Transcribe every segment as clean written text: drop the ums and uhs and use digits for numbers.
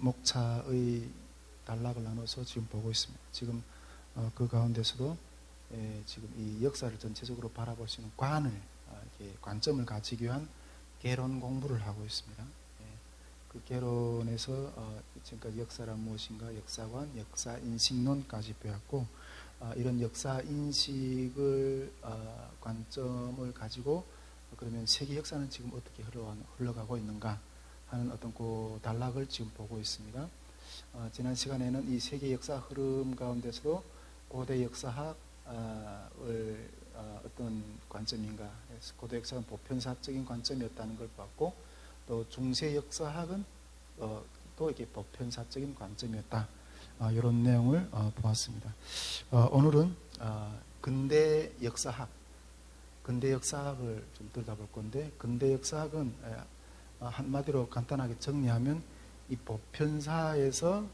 목차의 단락을 나눠서 지금 보고 있습니다. 지금 그 가운데서도 지금 이 역사를 전체적으로 바라볼 수 있는 이렇게 관점을 가지기 위한 개론 공부를 하고 있습니다. 그 개론에서 지금까지 역사란 무엇인가, 역사관, 역사인식론까지 배웠고, 이런 역사인식을 관점을 가지고 그러면 세계 역사는 지금 어떻게 흘러가고 있는가 하는 어떤 그 단락을 지금 보고 있습니다. 지난 시간에는 이 세계 역사 흐름 가운데서도 고대 역사학을 어떤 관점인가, 고대 역사는 보편사적인 관점이었다는 걸 봤고, 또 중세 역사학은 또 이렇게 보편사적인 관점이었다. 이런 내용을 보았습니다. 오늘은 근대 역사학을 좀 들여다볼 건데, 근대 역사학은 한마디로 간단하게 정리하면 이 보편사에서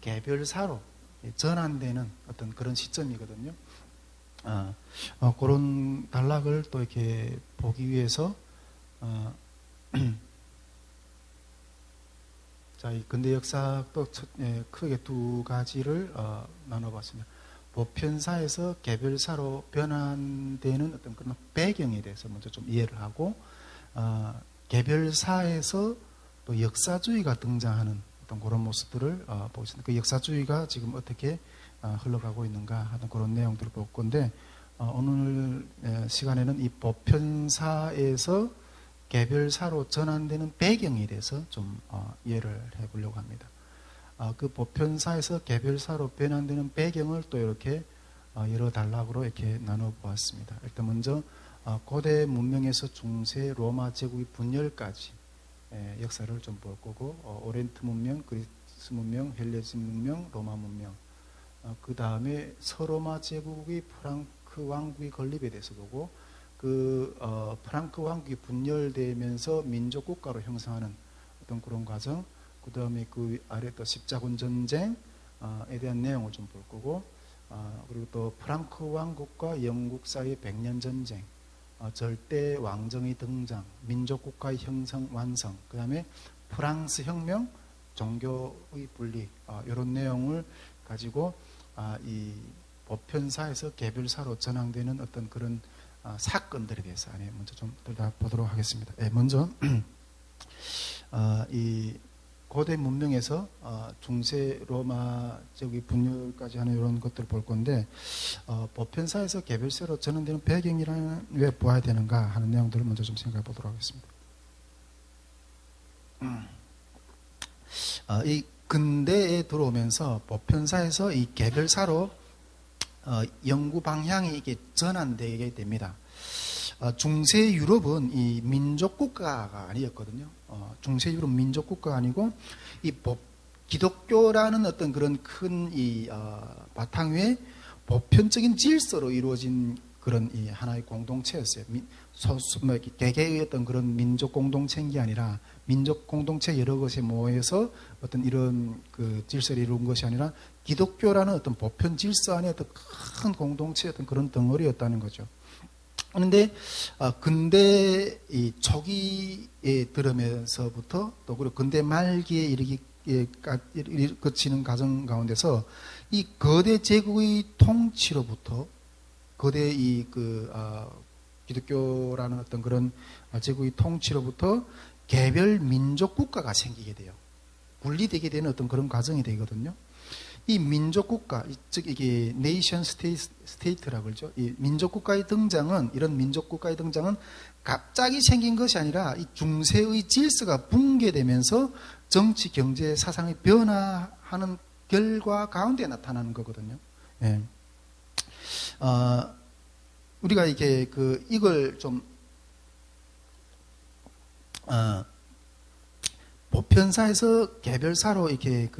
개별사로 전환되는 어떤 그런 시점이거든요. 그런 단락을 또 이렇게 보기 위해서 자, 이 근대 역사학도 크게 두 가지를 나눠봤습니다. 보편사에서 개별사로 변환되는 어떤 그런 배경에 대해서 먼저 좀 이해를 하고, 개별사에서 또 역사주의가 등장하는 어떤 그런 모습들을 보겠습니다. 그 역사주의가 지금 어떻게 흘러가고 있는가 하는 그런 내용들을 볼 건데, 오늘 시간에는 이 보편사에서 개별사로 전환되는 배경에 대해서 좀 이해를 해보려고 합니다. 그 보편사에서 개별사로 변환되는 배경을 또 이렇게 여러 단락으로 이렇게 나눠보았습니다. 일단 먼저 고대 문명에서 중세 로마 제국의 분열까지 역사를 좀 볼 거고, 오리엔트 문명, 그리스 문명, 헬레니즘 문명, 로마 문명, 그 다음에 서로마 제국의 프랑크 왕국의 건립에 대해서 보고, 그 프랑크 왕국이 분열되면서 민족 국가로 형성하는 어떤 그런 과정, 그 다음에 그 아래 또 십자군 전쟁에 대한 내용을 좀 볼 거고, 그리고 또 프랑크 왕국과 영국 사이의 100년 전쟁, 절대 왕정의 등장, 민족 국가의 형성 완성, 그 다음에 프랑스 혁명, 종교의 분리, 이런 내용을 가지고 이 보편사에서 개별사로 전환되는 어떤 그런 사건들에 대해서 먼저 좀 들여다보도록 하겠습니다. 먼저 이 고대 문명에서 중세 로마 제국의 분열까지 하는 이런 것들을 볼 건데, 보편사에서 개별사로 전환되는 배경이라는 왜 보아야 되는가 하는 내용들을 먼저 좀 생각해 보도록 하겠습니다. 이 근대에 들어오면서 보편사에서 이 개별사로 연구 방향이 이게 전환되게 됩니다. 중세 유럽은 이 민족 국가가 아니었거든요. 중세 유럽 민족 국가가 아니고 이 기독교라는 어떤 그런 큰 이 바탕 위에 보편적인 질서로 이루어진 그런 이 하나의 공동체였어요. 개개의 어떤 그런 민족 공동체인 게 아니라, 민족 공동체 여러 것에 모여서 어떤 이런 그 질서를 이룬 것이 아니라, 기독교라는 어떤 보편 질서 안에 어떤 큰 공동체의 어떤 그런 덩어리였다는 거죠. 그런데 근대 이 초기에 들으면서부터 또 그리고 근대 말기에 거치는 과정 가운데서 이 거대 제국의 통치로부터, 거대 기독교라는 어떤 그런 제국의 통치로부터 개별 민족 국가가 생기게 돼요. 분리되게 되는 어떤 그런 과정이 되거든요. 이 민족 국가, 즉 이게 네이션 스테이트라고 그러죠. 이 민족 국가의 등장은, 이런 민족 국가의 등장은 갑자기 생긴 것이 아니라 이 중세의 질서가 붕괴되면서 정치, 경제, 사상의 변화하는 결과 가운데 나타나는 거거든요. 예. 우리가 이게 이걸 좀 보편사에서 개별사로 이렇게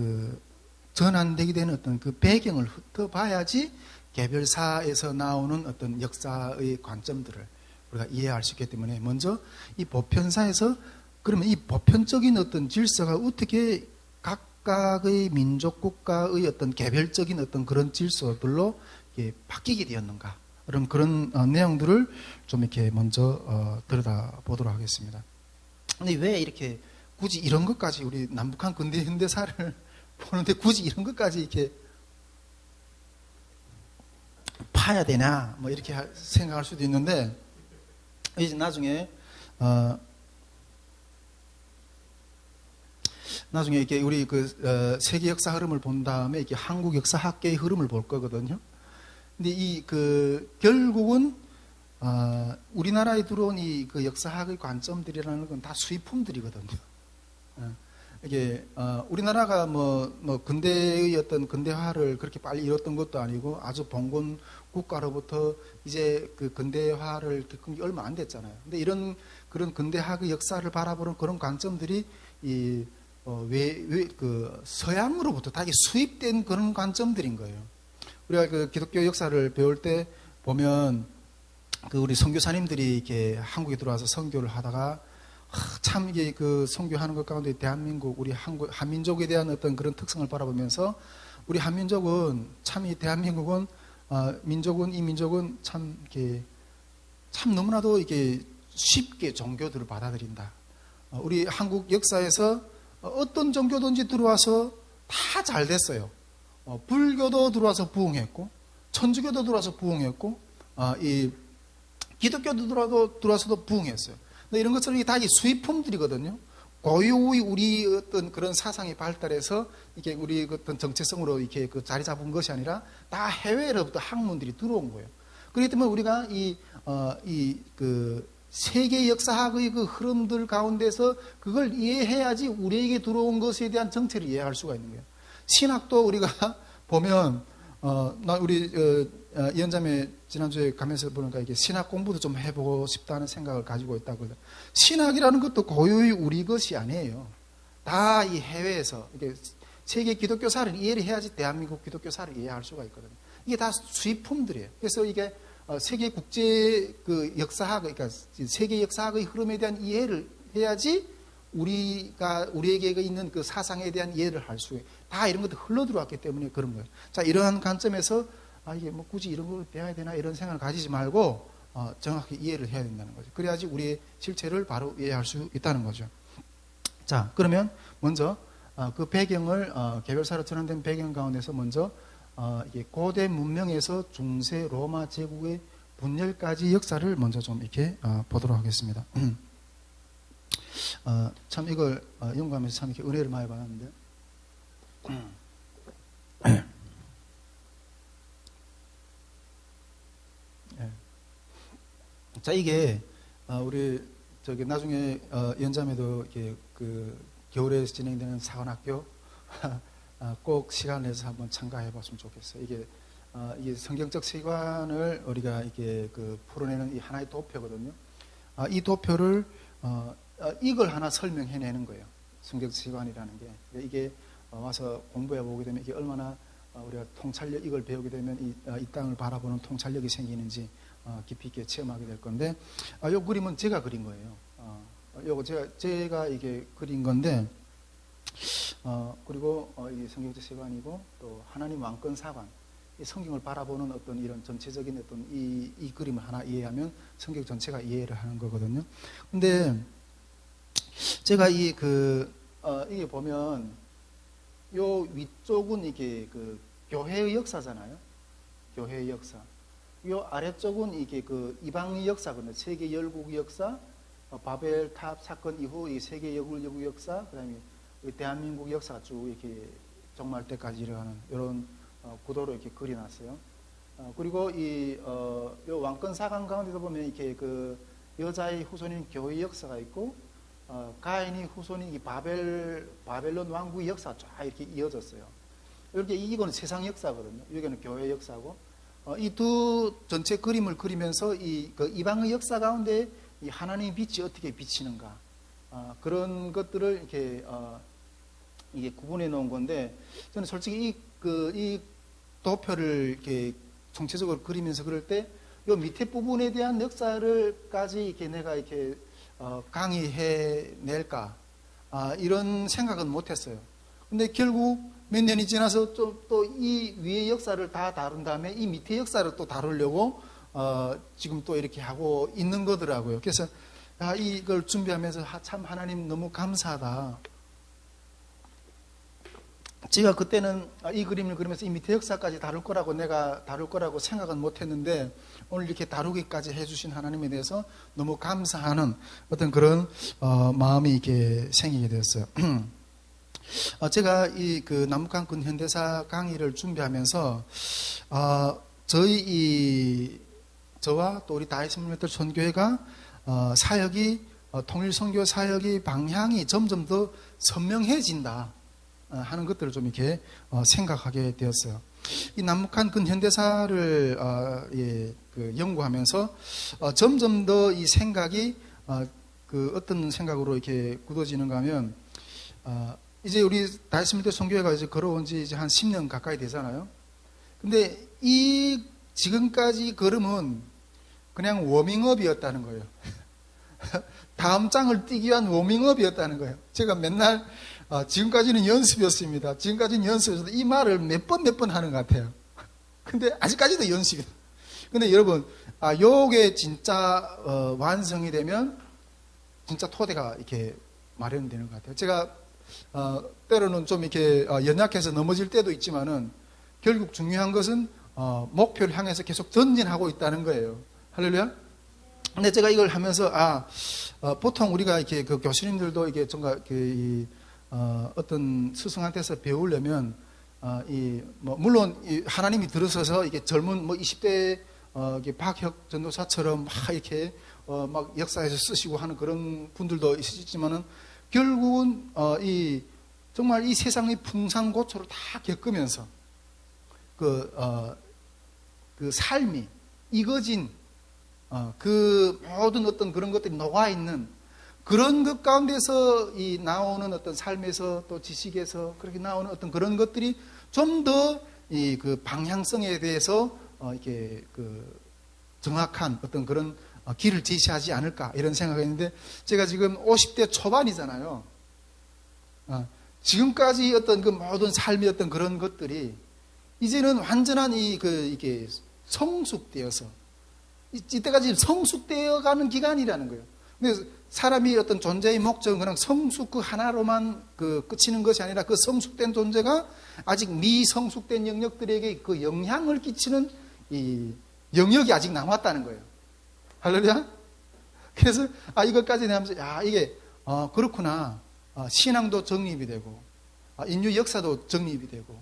전환되게 되는 어떤 그 배경을 훑어봐야지 개별사에서 나오는 어떤 역사의 관점들을 우리가 이해할 수 있기 때문에, 먼저 이 보편사에서 그러면 이 보편적인 어떤 질서가 어떻게 각각의 민족 국가의 어떤 개별적인 어떤 그런 질서들로 바뀌게 되었는가, 그런 내용들을 좀 이렇게 먼저 들여다보도록 하겠습니다. 근데 왜 이렇게 굳이 이런 것까지 우리 남북한 근대 현대사를 보는데 굳이 이런 것까지 이렇게 파야 되나 뭐 이렇게 생각할 수도 있는데 이제 나중에 이렇게 우리 세계 역사 흐름을 본 다음에 이렇게 한국 역사학계의 흐름을 볼 거거든요. 근데 결국은 우리나라에 들어온 이 역사학의 관점들이라는 건 다 수입품들이거든요. 이게 우리나라가 근대의 어떤 근대화를 그렇게 빨리 이뤘던 것도 아니고 아주 봉건 국가로부터 이제 그 근대화를 겪은 게 얼마 안 됐잖아요. 근데 그런 근대학의 역사를 바라보는 그런 관점들이 서양으로부터 다 수입된 그런 관점들인 거예요. 우리가 그 기독교 역사를 배울 때 보면 우리 선교사님들이 이렇게 한국에 들어와서 선교를 하다가 참 이게 선교하는 것 가운데 대한민국 우리 한민족에 대한 어떤 그런 특성을 바라보면서 우리 한민족은 참 이 대한민국은 이 민족은 참 너무나도 이게 쉽게 종교들을 받아들인다. 우리 한국 역사에서 어떤 종교든지 들어와서 다 잘 됐어요. 불교도 들어와서 부흥했고, 천주교도 들어와서 부흥했고, 이 기독교도 들어와서도 부흥했어요. 근데 이런 것처럼 다 수입품들이거든요. 고유의 우리 어떤 그런 사상이 발달해서 이렇게 우리 어떤 정체성으로 이렇게 자리 잡은 것이 아니라 다 해외로부터 학문들이 들어온 거예요. 그렇기 때문에 우리가 세계 역사학의 그 흐름들 가운데서 그걸 이해해야지 우리에게 들어온 것에 대한 정체를 이해할 수가 있는 거예요. 신학도 우리가 보면 우리 이현자매 지난주에 가면서 보니까 이게 신학 공부도 좀 해보고 싶다는 생각을 가지고 있다고. 신학이라는 것도 고유의 우리 것이 아니에요. 다 이 해외에서 이게 세계 기독교사를 이해를 해야지 대한민국 기독교사를 이해할 수가 있거든요. 이게 다 수입품들이에요. 그래서 이게 세계 국제 역사학, 그러니까 세계 역사학의 흐름에 대한 이해를 해야지 우리에게 있는 그 사상에 대한 이해를 할 수, 다 이런 것도 흘러 들어왔기 때문에 그런 거예요. 자, 이러한 관점에서 이게 굳이 이런 걸 배워야 되나 이런 생각을 가지지 말고 정확히 이해를 해야 된다는 거죠. 그래야지 우리의 실체를 바로 이해할 수 있다는 거죠. 자, 그러면 먼저 그 배경을 개별사로 전환된 배경 가운데서 먼저 이게 고대 문명에서 중세 로마 제국의 분열까지 역사를 먼저 좀 이렇게 보도록 하겠습니다. 참 이걸 연구하면서 참 이렇게 은혜를 많이 받았는데, 자, 이게 우리 나중에 연자매도 이렇게 겨울에 진행되는 사관학교 꼭 시간 내서 한번 참가해 봤으면 좋겠어요. 이게 성경적 세관을 우리가 이게 풀어내는 이 하나의 도표거든요. 이 도표를 이걸 하나 설명해내는 거예요. 성경적 세관이라는 게. 이게 와서 공부해 보게 되면 이게 얼마나 우리가 통찰력, 이걸 배우게 되면 이 땅을 바라보는 통찰력이 생기는지 깊이 있게 체험하게 될 건데, 이 그림은 제가 그린 거예요. 요거 제가 이게 그린 건데, 그리고 이 성경적 세관이고 또 하나님 왕권 사관, 이 성경을 바라보는 어떤 이런 전체적인 어떤 이 그림을 하나 이해하면 성경 전체가 이해를 하는 거거든요. 근데 제가 이게 보면 요 위쪽은 이게 교회의 역사잖아요. 교회의 역사. 요 아래쪽은 이게 이방의 역사거든요. 세계 열국 역사, 바벨탑 사건 이후 이 세계 열국 역사, 그다음에 대한민국 역사가 쭉 이렇게 종말 때까지 일어나는 이런 구도로 이렇게 그려놨어요. 그리고 요 왕권 사관 가운데서 보면 이렇게 여자의 후손인 교회의 역사가 있고, 가인이 후손인 이 바벨론 왕국의 역사가 쫙 이렇게 이어졌어요. 이렇게 이거는 세상 역사거든요. 여기는 교회 역사고, 이 두 전체 그림을 그리면서 이방의 역사 가운데 이 하나님의 빛이 어떻게 비치는가, 그런 것들을 이게 구분해 놓은 건데, 저는 솔직히 이 도표를 이렇게 총체적으로 그리면서 그럴 때, 요 밑에 부분에 대한 역사를까지 이렇게 내가 이렇게 강의해 낼까, 이런 생각은 못했어요. 근데 결국 몇 년이 지나서 또 이 위의 역사를 다 다룬 다음에 이 밑에 역사를 또 다루려고 지금 또 이렇게 하고 있는 거더라고요. 그래서 이걸 준비하면서 참 하나님 너무 감사하다. 제가 그때는 이 그림을 그리면서 이미 대역사까지 다룰 거라고 생각은 못했는데 오늘 이렇게 다루기까지 해주신 하나님에 대해서 너무 감사하는 어떤 그런 마음이 이렇게 생기게 되었어요. 제가 이 그 남북한 근현대사 강의를 준비하면서 저와 또 우리 다이스민메터 선교회가 사역이 통일 선교 사역의 방향이 점점 더 선명해진다 하는 것들을 좀 이렇게 생각하게 되었어요. 이 남북한 근현대사를 연구하면서 점점 더 이 생각이 그 어떤 생각으로 이렇게 굳어지는가 하면 이제 우리 다이스민터 선교회가 이제 걸어온 지 이제 한 10년 가까이 되잖아요. 근데 이 지금까지 걸음은 그냥 워밍업이었다는 거예요. 다음 장을 뛰기 위한 워밍업이었다는 거예요. 제가 맨날 지금까지는 연습이었습니다. 지금까지는 연습이었어도 이 말을 몇 번 하는 것 같아요. 근데 아직까지도 연습이에요. 근데 여러분, 요게 진짜 완성이 되면 진짜 토대가 이렇게 마련되는 것 같아요. 제가 때로는 좀 이렇게 연약해서 넘어질 때도 있지만은 결국 중요한 것은 목표를 향해서 계속 전진하고 있다는 거예요. 할렐루야. 근데 제가 이걸 하면서 보통 우리가 이렇게 그 교수님들도 이게 정말 어떤 스승한테서 배우려면 물론 하나님이 들어서서 이게 젊은 20대 박혁 전도사처럼 막 이렇게 막 역사에서 쓰시고 하는 그런 분들도 있으시지만은 결국은 정말 이 세상의 풍산고초를 다 겪으면서 그 삶이 익어진 그 모든 어떤 그런 것들이 녹아 있는 그런 것 가운데서 나오는 어떤 삶에서 또 지식에서 그렇게 나오는 어떤 그런 것들이 좀 더 그 방향성에 대해서 이렇게 그 정확한 어떤 그런 길을 제시하지 않을까 이런 생각이 있는데 제가 지금 50대 초반이잖아요. 지금까지 어떤 그 모든 삶의 어떤 그런 것들이 이제는 완전한 이게 성숙되어서 이때까지 성숙되어 가는 기간이라는 거예요. 근데 사람이 어떤 존재의 목적은 그냥 성숙 그 하나로만 끝이는 것이 아니라 그 성숙된 존재가 아직 미성숙된 영역들에게 그 영향을 끼치는 이 영역이 아직 남았다는 거예요. 할렐루야? 그래서 이것까지 내면서 이게 그렇구나. 신앙도 정립이 되고 인류 역사도 정립이 되고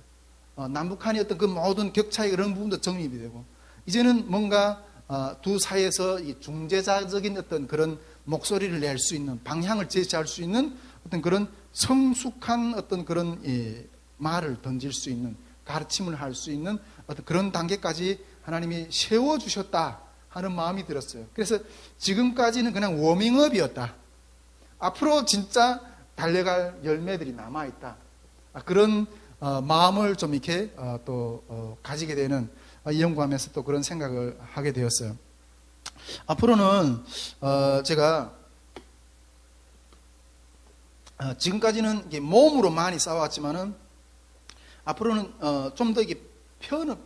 남북한의 어떤 그 모든 격차의 그런 부분도 정립이 되고 이제는 뭔가 두 사이에서 이 중재자적인 어떤 그런 목소리를 낼 수 있는 방향을 제시할 수 있는 어떤 그런 성숙한 어떤 그런 말을 던질 수 있는 가르침을 할 수 있는 어떤 그런 단계까지 하나님이 세워주셨다 하는 마음이 들었어요. 그래서 지금까지는 그냥 워밍업이었다. 앞으로 진짜 달려갈 열매들이 남아있다. 그런 마음을 좀 이렇게 또 가지게 되는 연구하면서 또 그런 생각을 하게 되었어요. 앞으로는 제가 지금까지는 이게 몸으로 많이 싸웠지만은 앞으로는 좀 더 이게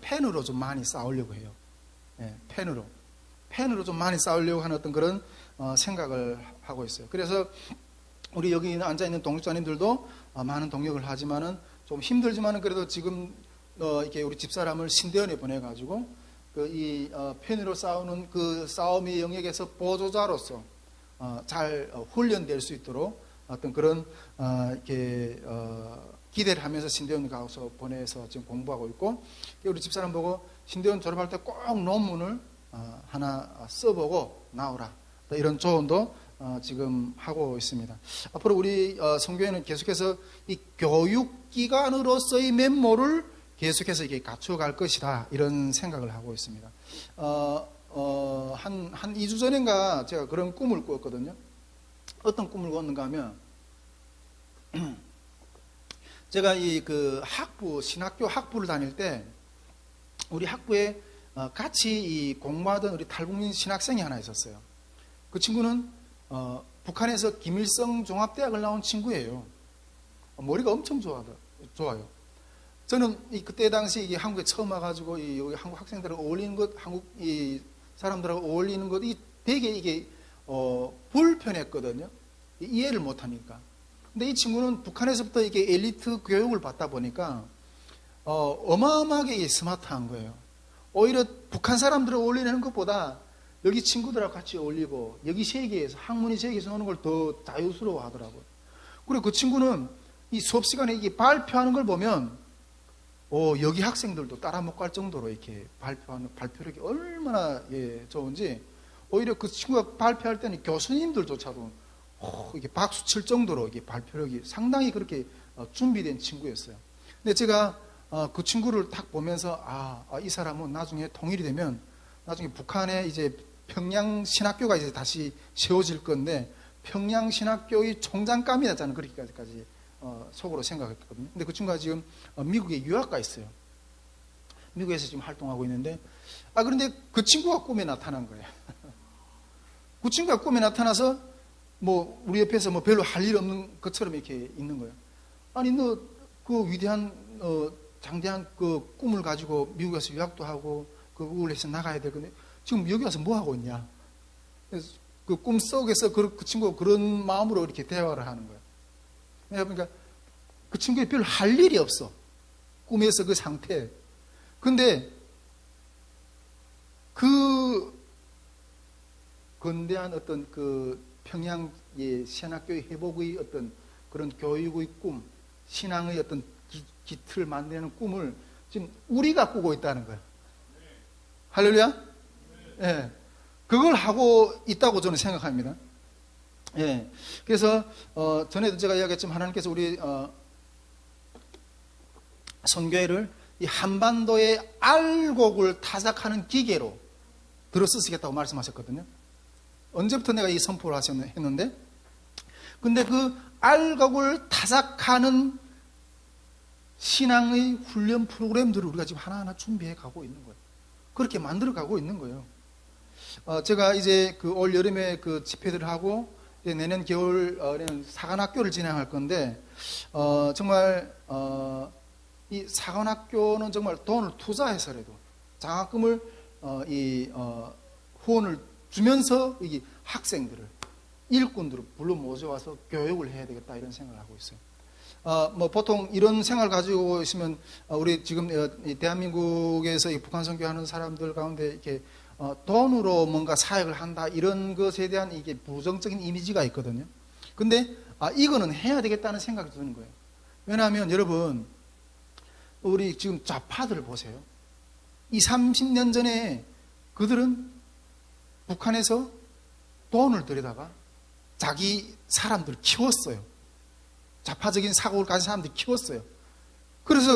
펜으로 좀 많이 싸우려고 해요. 펜으로 좀 많이 싸우려고 하는 어떤 그런 생각을 하고 있어요. 그래서 우리 여기 앉아 있는 동역자님들도 많은 동역을 하지만은 좀 힘들지만은 그래도 지금 이렇게 우리 집사람을 신대원에 보내가지고 펜으로 싸우는 그 싸움의 영역에서 보조자로서 잘 훈련될 수 있도록 어떤 그런 이렇게 기대를 하면서 신대원 가서 보내서 지금 공부하고 있고 우리 집사람 보고 신대원 졸업할 때 꼭 논문을 하나 써보고 나오라 이런 조언도 지금 하고 있습니다. 앞으로 우리 선교회는 계속해서 이 교육기관으로서의 면모를 계속해서 이게 갖춰갈 것이다 이런 생각을 하고 있습니다. 한 2주 전인가 제가 그런 꿈을 꾸었거든요. 어떤 꿈을 꿨는가 하면 제가 신학교 학부를 다닐 때 우리 학부에 같이 공부하던 우리 탈북민 신학생이 하나 있었어요. 그 친구는 북한에서 김일성 종합대학을 나온 친구예요. 머리가 엄청 좋아요. 저는 그때 당시 한국에 처음 와가지고 여기 한국 학생들하고 어울리는 것, 한국 사람들하고 어울리는 것이 되게 이게 불편했거든요. 이해를 못하니까. 근데 이 친구는 북한에서부터 이게 엘리트 교육을 받다 보니까 어마어마하게 스마트한 거예요. 오히려 북한 사람들을 어울리는 것보다 여기 친구들하고 같이 어울리고 여기 세계에서 학문이 세계에서 노는 걸 더 자유스러워 하더라고요. 그리고 그 친구는 이 수업 시간에 이게 발표하는 걸 보면 여기 학생들도 따라 못 갈 정도로 이렇게 발표하는 발표력이 얼마나 좋은지, 오히려 그 친구가 발표할 때는 교수님들조차도 이게 박수 칠 정도로 이게 발표력이 상당히 그렇게 준비된 친구였어요. 근데 제가 그 친구를 딱 보면서 이 사람은 나중에 통일이 되면 나중에 북한에 이제 평양 신학교가 이제 다시 세워질 건데 평양 신학교의 총장감이었잖아요. 그렇게까지 속으로 생각했거든요. 근데 그 친구가 지금 미국에 유학 가 있어요. 미국에서 지금 활동하고 있는데 그런데 그 친구가 꿈에 나타난 거예요. 그 친구가 꿈에 나타나서 뭐 우리 옆에서 뭐 별로 할 일 없는 것처럼 이렇게 있는 거예요. 아니 너 그 위대한 장대한 그 꿈을 가지고 미국에서 유학도 하고 그 우울에서 나가야 될 건데 지금 여기 와서 뭐 하고 있냐? 그래서 그 꿈속에서 그 친구가 그런 마음으로 이렇게 대화를 하는 거예요. 그러니까 그 친구에 별로 할 일이 없어. 꿈에서 그 상태. 근데 그 건대한 어떤 그 평양의 신학교의 회복의 어떤 그런 교육의 꿈, 신앙의 어떤 기틀을 만드는 꿈을 지금 우리가 꾸고 있다는 거예요. 할렐루야? 예. 그걸 하고 있다고 저는 생각합니다. 예. 그래서, 전에도 제가 이야기했지만 하나님께서 우리, 선교회를 이 한반도의 알곡을 타작하는 기계로 들어 쓰시겠다고 말씀하셨거든요. 언제부터 내가 이 선포를 했는데, 근데 그 알곡을 타작하는 신앙의 훈련 프로그램들을 우리가 지금 하나하나 준비해 가고 있는 거예요. 그렇게 만들어 가고 있는 거예요. 제가 이제 그 올 여름에 그 집회들을 하고 내년 겨울에는 사관학교를 진행할 건데, 정말, 이 사관학교는 정말 돈을 투자해서라도 장학금을, 후원을 주면서 이 학생들을, 일꾼들을 불러 모셔와서 교육을 해야 되겠다 이런 생각을 하고 있어요. 뭐 보통 이런 생각을 가지고 있으면 우리 지금 대한민국에서 이 북한 선교하는 사람들 가운데 이렇게 돈으로 뭔가 사역을 한다 이런 것에 대한 이게 부정적인 이미지가 있거든요. 근데 이거는 해야 되겠다는 생각이 드는 거예요. 왜냐하면 여러분 우리 지금 좌파들을 보세요. 30년 전에 그들은 북한에서 돈을 들여다가 자기 사람들을 키웠어요. 좌파적인 사고를 가진 사람들이 키웠어요. 그래서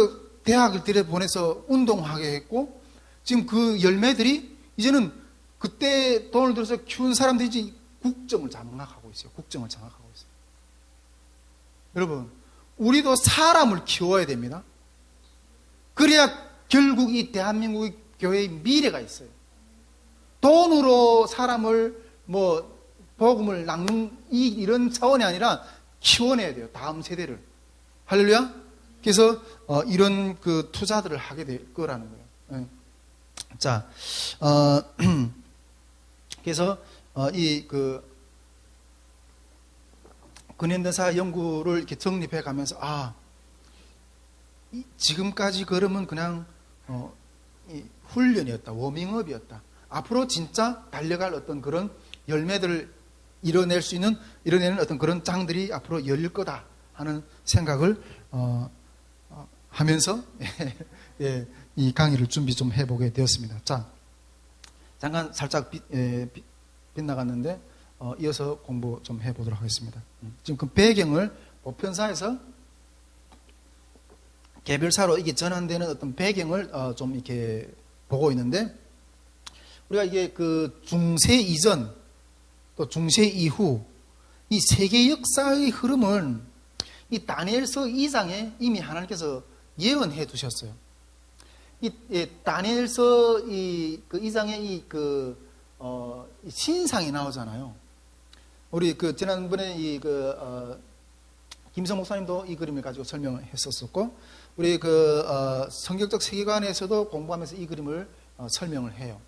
대학을 들여보내서 운동하게 했고 지금 그 열매들이 이제는 그때 돈을 들여서 키운 사람들이 이제 국정을 장악하고 있어요. 국정을 장악하고 있어요. 여러분 우리도 사람을 키워야 됩니다. 그래야 결국 이 대한민국의 교회의 미래가 있어요. 돈으로 사람을 뭐 복음을 낚는 이런 차원이 아니라 키워내야 돼요. 다음 세대를. 할렐루야? 그래서 이런 그 투자들을 하게 될 거라는 거예요. 네. 자, 그래서 이 그 근현대사 연구를 이렇게 정립해 가면서 지금까지 걸음은 그냥 이 훈련이었다, 워밍업이었다. 앞으로 진짜 달려갈 어떤 그런 열매들을 이뤄내는 어떤 그런 장들이 앞으로 열릴 거다 하는 생각을 하면서 이 강의를 준비 좀 해보게 되었습니다. 자, 잠깐 살짝 빗나갔는데 이어서 공부 좀 해보도록 하겠습니다. 지금 그 배경을 보편사에서 개별사로 이게 전환되는 어떤 배경을 좀 이렇게 보고 있는데, 우리가 이게 그 중세 이전 또 중세 이후 이 세계 역사의 흐름은 이 다니엘서 2장에 이미 하나님께서 예언해 두셨어요. 이 다니엘서 그 2장에 이 신상이 나오잖아요. 우리 그 지난번에 김성 목사님도 이 그림을 가지고 설명을 했었었고, 우리 성경적 세계관에서도 공부하면서 이 그림을 설명을 해요.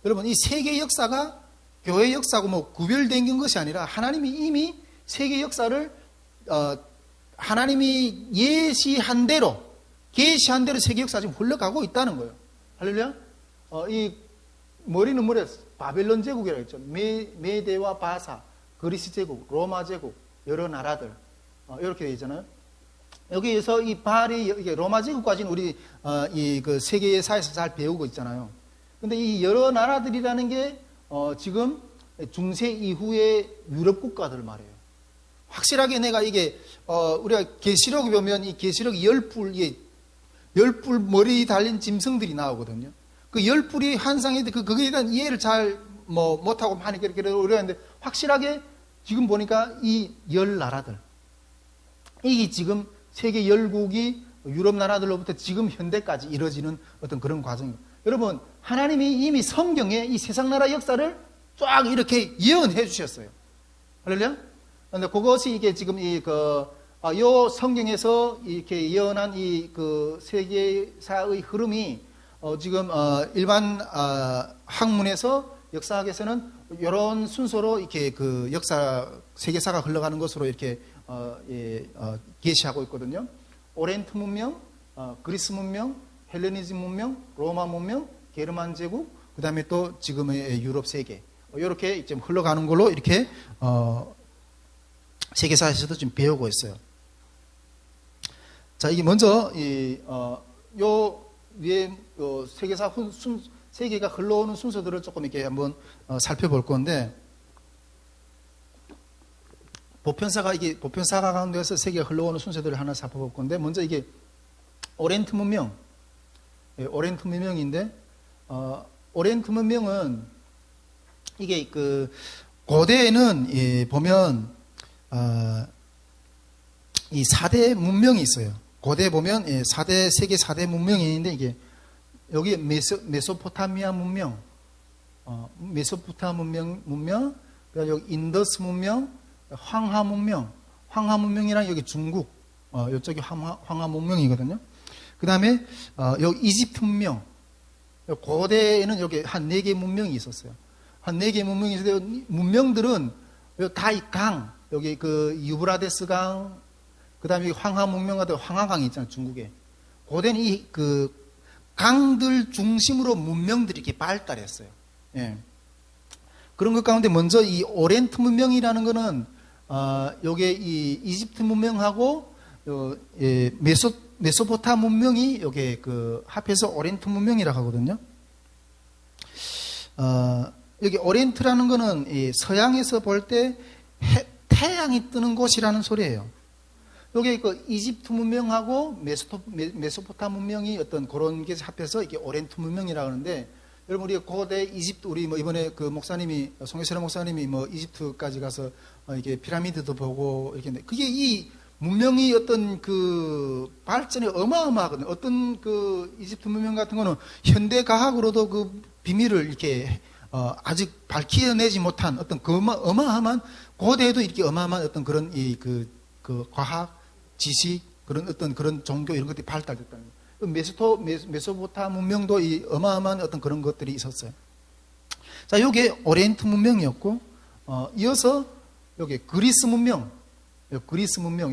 여러분, 이 세계 역사가 교회 역사하고 뭐 구별된 것이 아니라 하나님이 이미 세계 역사를 하나님이 계시한 대로 세계 역사가 지금 흘러가고 있다는 거예요. 할렐루야. 이 머리는 바벨론 제국이라고 했죠. 메대와 바사, 그리스 제국, 로마 제국, 여러 나라들 이렇게 되어 있잖아요. 여기에서 이 바알이 로마 제국까지는 우리 그 세계사에서 잘 배우고 있잖아요. 근데 이 여러 나라들이라는 게 지금 중세 이후의 유럽 국가들 말이에요. 확실하게 내가 이게 우리가 계시록에 보면 이 계시록 열뿔 머리 달린 짐승들이 나오거든요. 그 열뿔이 환상인데 그거에 대한 이해를 잘 못하고 많이 그렇게 어려웠는데 확실하게 지금 보니까 이 열 나라들 이게 지금 세계 열국이 유럽 나라들로부터 지금 현대까지 이루어지는 어떤 그런 과정입니다. 여러분, 하나님이 이미 성경에 이 세상 나라 역사를 쫙 이렇게 예언해 주셨어요. 할렐루야? 그런데 그것이 이게 지금 요 성경에서 이렇게 예언한 이 그 세계사의 흐름이 지금 일반 학문에서 역사학에서는 이런 순서로 이렇게 그 세계사가 흘러가는 것으로 이렇게 계시하고 있거든요. 오리엔트 문명, 그리스 문명, 헬레니즘 문명, 로마 문명, 게르만 제국, 그 다음에 또 지금의 유럽 세계 이렇게 지금 흘러가는 걸로 이렇게 세계사에서도 지금 배우고 있어요. 자, 이게 먼저 요 위에 세계가 흘러오는 순서들을 조금 이렇게 한번 살펴볼 건데, 보편사가 가운데서 세계가 흘러오는 순서들을 하나 살펴볼 건데, 먼저 이게 오리엔트 문명, 오리엔트 문명인데, 오리엔트 문명은 이게 그 고대에는 보면 이 4대 문명이 있어요. 고대에 보면 세계 4대 문명이 있는데, 이게 여기 메소포타미아 문명, 그다음에 여기 인더스 문명, 황하 문명이랑 여기 중국, 이쪽이 황하 문명이거든요. 그 다음에 여기 이집트 문명, 고대에는 여기 한 4개 문명이 있었어요. 한 4개 문명이 있었는데, 문명들은 다 이 강, 여기 그 유브라데스 강, 그 다음에 황하 문명 같은 황하강이 있잖아요, 중국에. 고대는 이 그 강들 중심으로 문명들이 이렇게 발달했어요. 예. 그런 것 가운데 먼저 이 오리엔트 문명이라는 거는, 요게 이 이집트 문명하고, 메소포타 문명이 요게 그 합해서 오리엔트 문명이라고 하거든요. 여기 오리엔트라는 거는 이 서양에서 볼 때 태양이 뜨는 곳이라는 소리예요. 여기 그 이집트 문명하고 메소포타 문명이 어떤 그런 게 합해서 이게 오리엔트 문명이라고 하는데, 여러분 우리 고대 이집트, 우리 이번에 그 목사님이 송혜철 목사님이 이집트까지 가서 이게 피라미드도 보고 이렇게 했는데, 그게 이 문명이 어떤 그 발전이 어마어마하거든요. 어떤 그 이집트 문명 같은 거는 현대 과학으로도 그 비밀을 이렇게 아직 밝혀내지 못한 어떤 그 어마어마한, 고대에도 이렇게 어마어마한 어떤 그런 그 과학, 지식, 그런 어떤 그런 종교 이런 것들이 발달됐다는 거예요. 메소포타 문명도 이 어마어마한 어떤 그런 것들이 있었어요. 자, 요게 오리엔트 문명이었고, 이어서 여기 그리스 문명,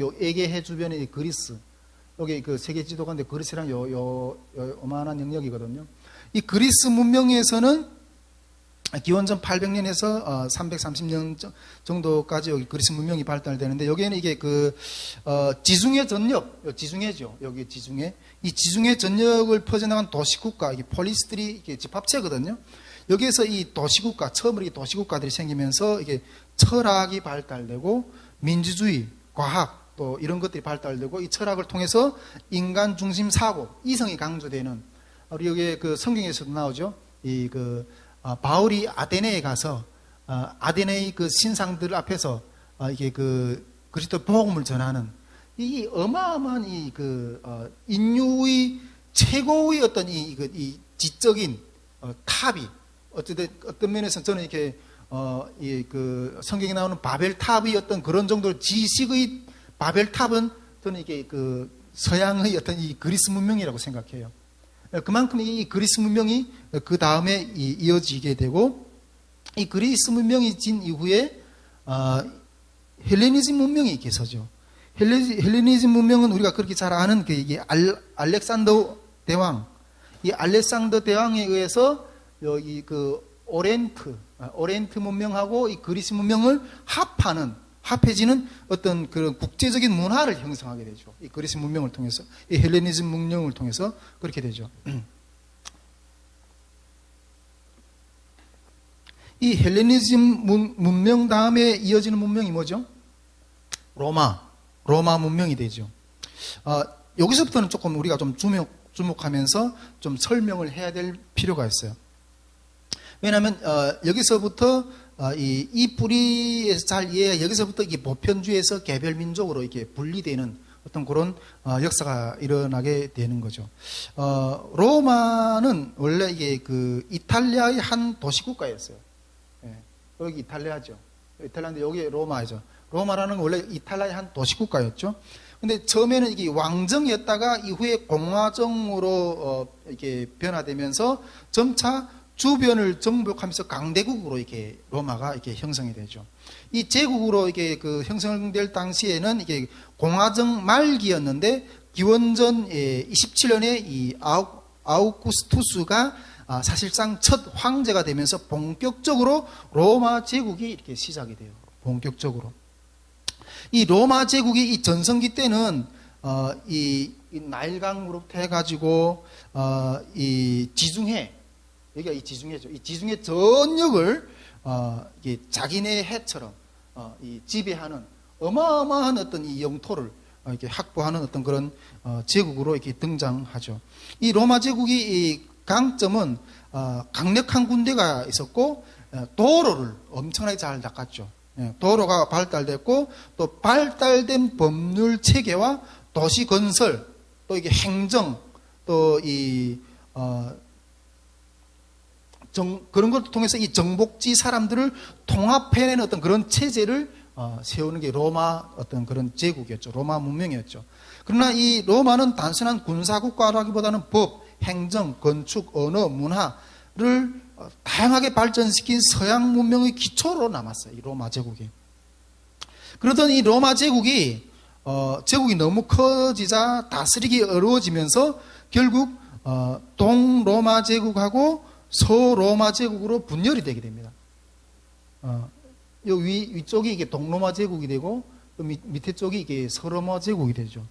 요 에게해 주변의 그리스, 여기 그 세계 지도가인데 그리스랑 요 어마어마한 영역이거든요. 이 그리스 문명에서는 기원전 800년에서 330년 정도까지 여기 그리스 문명이 발달되는데, 여기에는 이게 지중해 전역, 지중해죠. 여기 지중해. 이 지중해 전역을 퍼져나간 도시국가, 이게 폴리스들이 이게 집합체거든요. 여기에서 이 도시국가, 처음으로 이 도시국가들이 생기면서 이게 철학이 발달되고, 민주주의, 과학, 또 이런 것들이 발달되고, 이 철학을 통해서 인간 중심 사고, 이성이 강조되는, 우리 여기 그 성경에서도 나오죠. 바울이 아테네에 가서 아테네의 그 신상들 앞에서 이게 그 그리스도 복음을 전하는 이 어마어마한 인류의 최고의 어떤 이 지적인 탑이, 어쨌든 어떤 면에서 저는 이렇게 그 성경에 나오는 바벨탑의 어떤 그런 정도 지식의 바벨탑은 저는 이게 그 서양의 어떤 이 그리스 문명이라고 생각해요. 그만큼 이 그리스 문명이 그 다음에 이어지게 되고, 이 그리스 문명이 진 이후에 헬레니즘 문명이 개서죠. 헬레니즘 문명은 우리가 그렇게 잘 아는 이게 알렉산더 대왕, 이 알렉산더 대왕에 의해서 여기 그 오렌트 문명하고 이 그리스 문명을 합해지는 어떤 그런 국제적인 문화를 형성하게 되죠. 이 그리스 문명을 통해서, 이 헬레니즘 문명을 통해서 그렇게 되죠. 이 헬레니즘 문명 다음에 이어지는 문명이 뭐죠? 로마 문명이 되죠. 여기서부터는 조금 우리가 좀 주목하면서 좀 설명을 해야 될 필요가 있어요. 왜냐하면 여기서부터 이 뿌리에서 잘 이해해, 여기서부터 이게 보편주의에서 개별 민족으로 이렇게 분리되는 어떤 그런 역사가 일어나게 되는 거죠. 로마는 원래 이게 그 이탈리아의 한 도시 국가였어요. 예, 여기 이탈리아죠. 이탈리아인데 여기 로마죠. 로마라는 원래 이탈리아의 한 도시 국가였죠. 근데 처음에는 이게 왕정이었다가 이후에 공화정으로 이렇게 변화되면서 점차 주변을 정복하면서 강대국으로 이렇게 로마가 이렇게 형성이 되죠. 이 제국으로 이렇게 그 형성될 당시에는 이게 공화정 말기였는데 기원전 27년에 이 아우구스투스가 사실상 첫 황제가 되면서 본격적으로 로마 제국이 이렇게 시작이 돼요. 본격적으로. 이 로마 제국이 이 전성기 때는 이 나일강으로부터 해가지고 이 지중해, 여기가 이 지중해죠. 이 지중해 전역을 이게 자기네 해처럼 이 지배하는 어마어마한 어떤 이 영토를 이렇게 확보하는 어떤 그런 제국으로 이렇게 등장하죠. 이 로마 제국이 이 강점은 강력한 군대가 있었고 도로를 엄청나게 잘 닦았죠. 도로가 발달됐고 또 발달된 법률 체계와 도시 건설, 또 이게 행정, 또 이 그런 것을 통해서 이 정복지 사람들을 통합해내는 어떤 그런 체제를 세우는 게 로마 어떤 그런 제국이었죠. 로마 문명이었죠. 그러나 이 로마는 단순한 군사국가라기보다는 법, 행정, 건축, 언어, 문화를 다양하게 발전시킨 서양 문명의 기초로 남았어요. 이 로마 제국이. 그러던 이 로마 제국이 제국이 너무 커지자 다스리기 어려워지면서 결국 동로마 제국하고 서로마 제국으로 분열이 되게 됩니다. 위쪽이 이게 동로마 제국이 되고 밑에 쪽이 이게 서로마 제국이 되죠.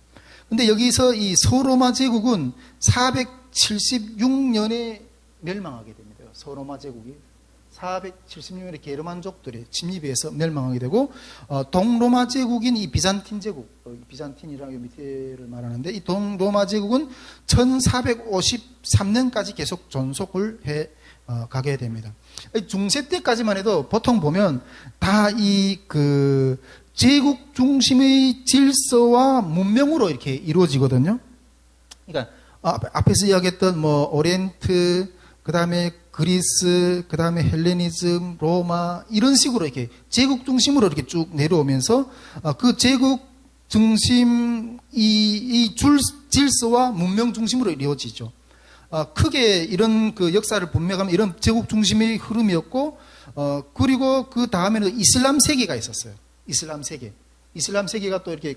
근데 여기서 이 서로마 제국은 476년에 멸망하게 됩니다. 서로마 제국이 476년에 게르만족들의 침입에 의해서 멸망하게 되고 동로마 제국인 이 비잔틴 제국, 비잔틴이라는 밑에를 말하는데 이 동로마 제국은 1453년까지 계속 존속을 해 가게 됩니다. 중세 때까지만 해도 보통 보면 다 이 그 제국 중심의 질서와 문명으로 이렇게 이루어지거든요. 그러니까 앞에서 이야기했던 뭐 오리엔트, 그 다음에 그리스, 그 다음에 헬레니즘, 로마 이런 식으로 이렇게 제국 중심으로 이렇게 쭉 내려오면서 그 제국 중심 이 질서와 문명 중심으로 이루어지죠. 크게 이런 그 역사를 분명하면 이런 제국 중심의 흐름이었고, 그리고 그 다음에는 이슬람 세계가 있었어요. 이슬람 세계가 또 이렇게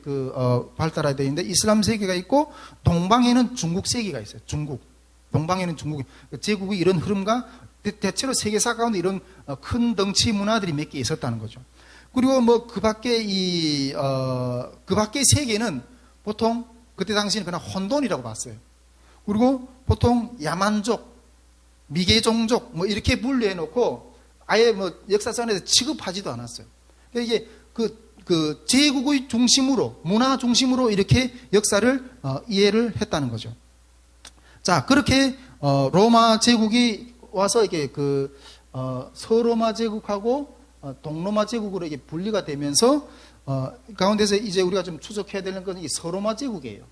발달하게 되어 있는데, 이슬람 세계가 있고, 동방에는 중국 세계가 있어요. 동방에는 중국, 제국의 이런 흐름과 대체로 세계사 가운데 이런 큰 덩치 문화들이 몇 개 있었다는 거죠. 그리고 뭐 그 밖에 그 밖의 세계는 보통 그때 당시에는 그냥 혼돈이라고 봤어요. 그리고 보통 야만족, 미개종족 뭐 이렇게 분류해 놓고 아예 뭐 역사상에서 취급하지도 않았어요. 그러니까 이게 그 제국의 중심으로, 문화 중심으로 이렇게 역사를 이해를 했다는 거죠. 자, 그렇게 로마 제국이 와서 이게 서로마 제국하고 동로마 제국으로 이게 분리가 되면서 가운데서 이제 우리가 좀 추적해야 되는 것은 이 서로마 제국이에요.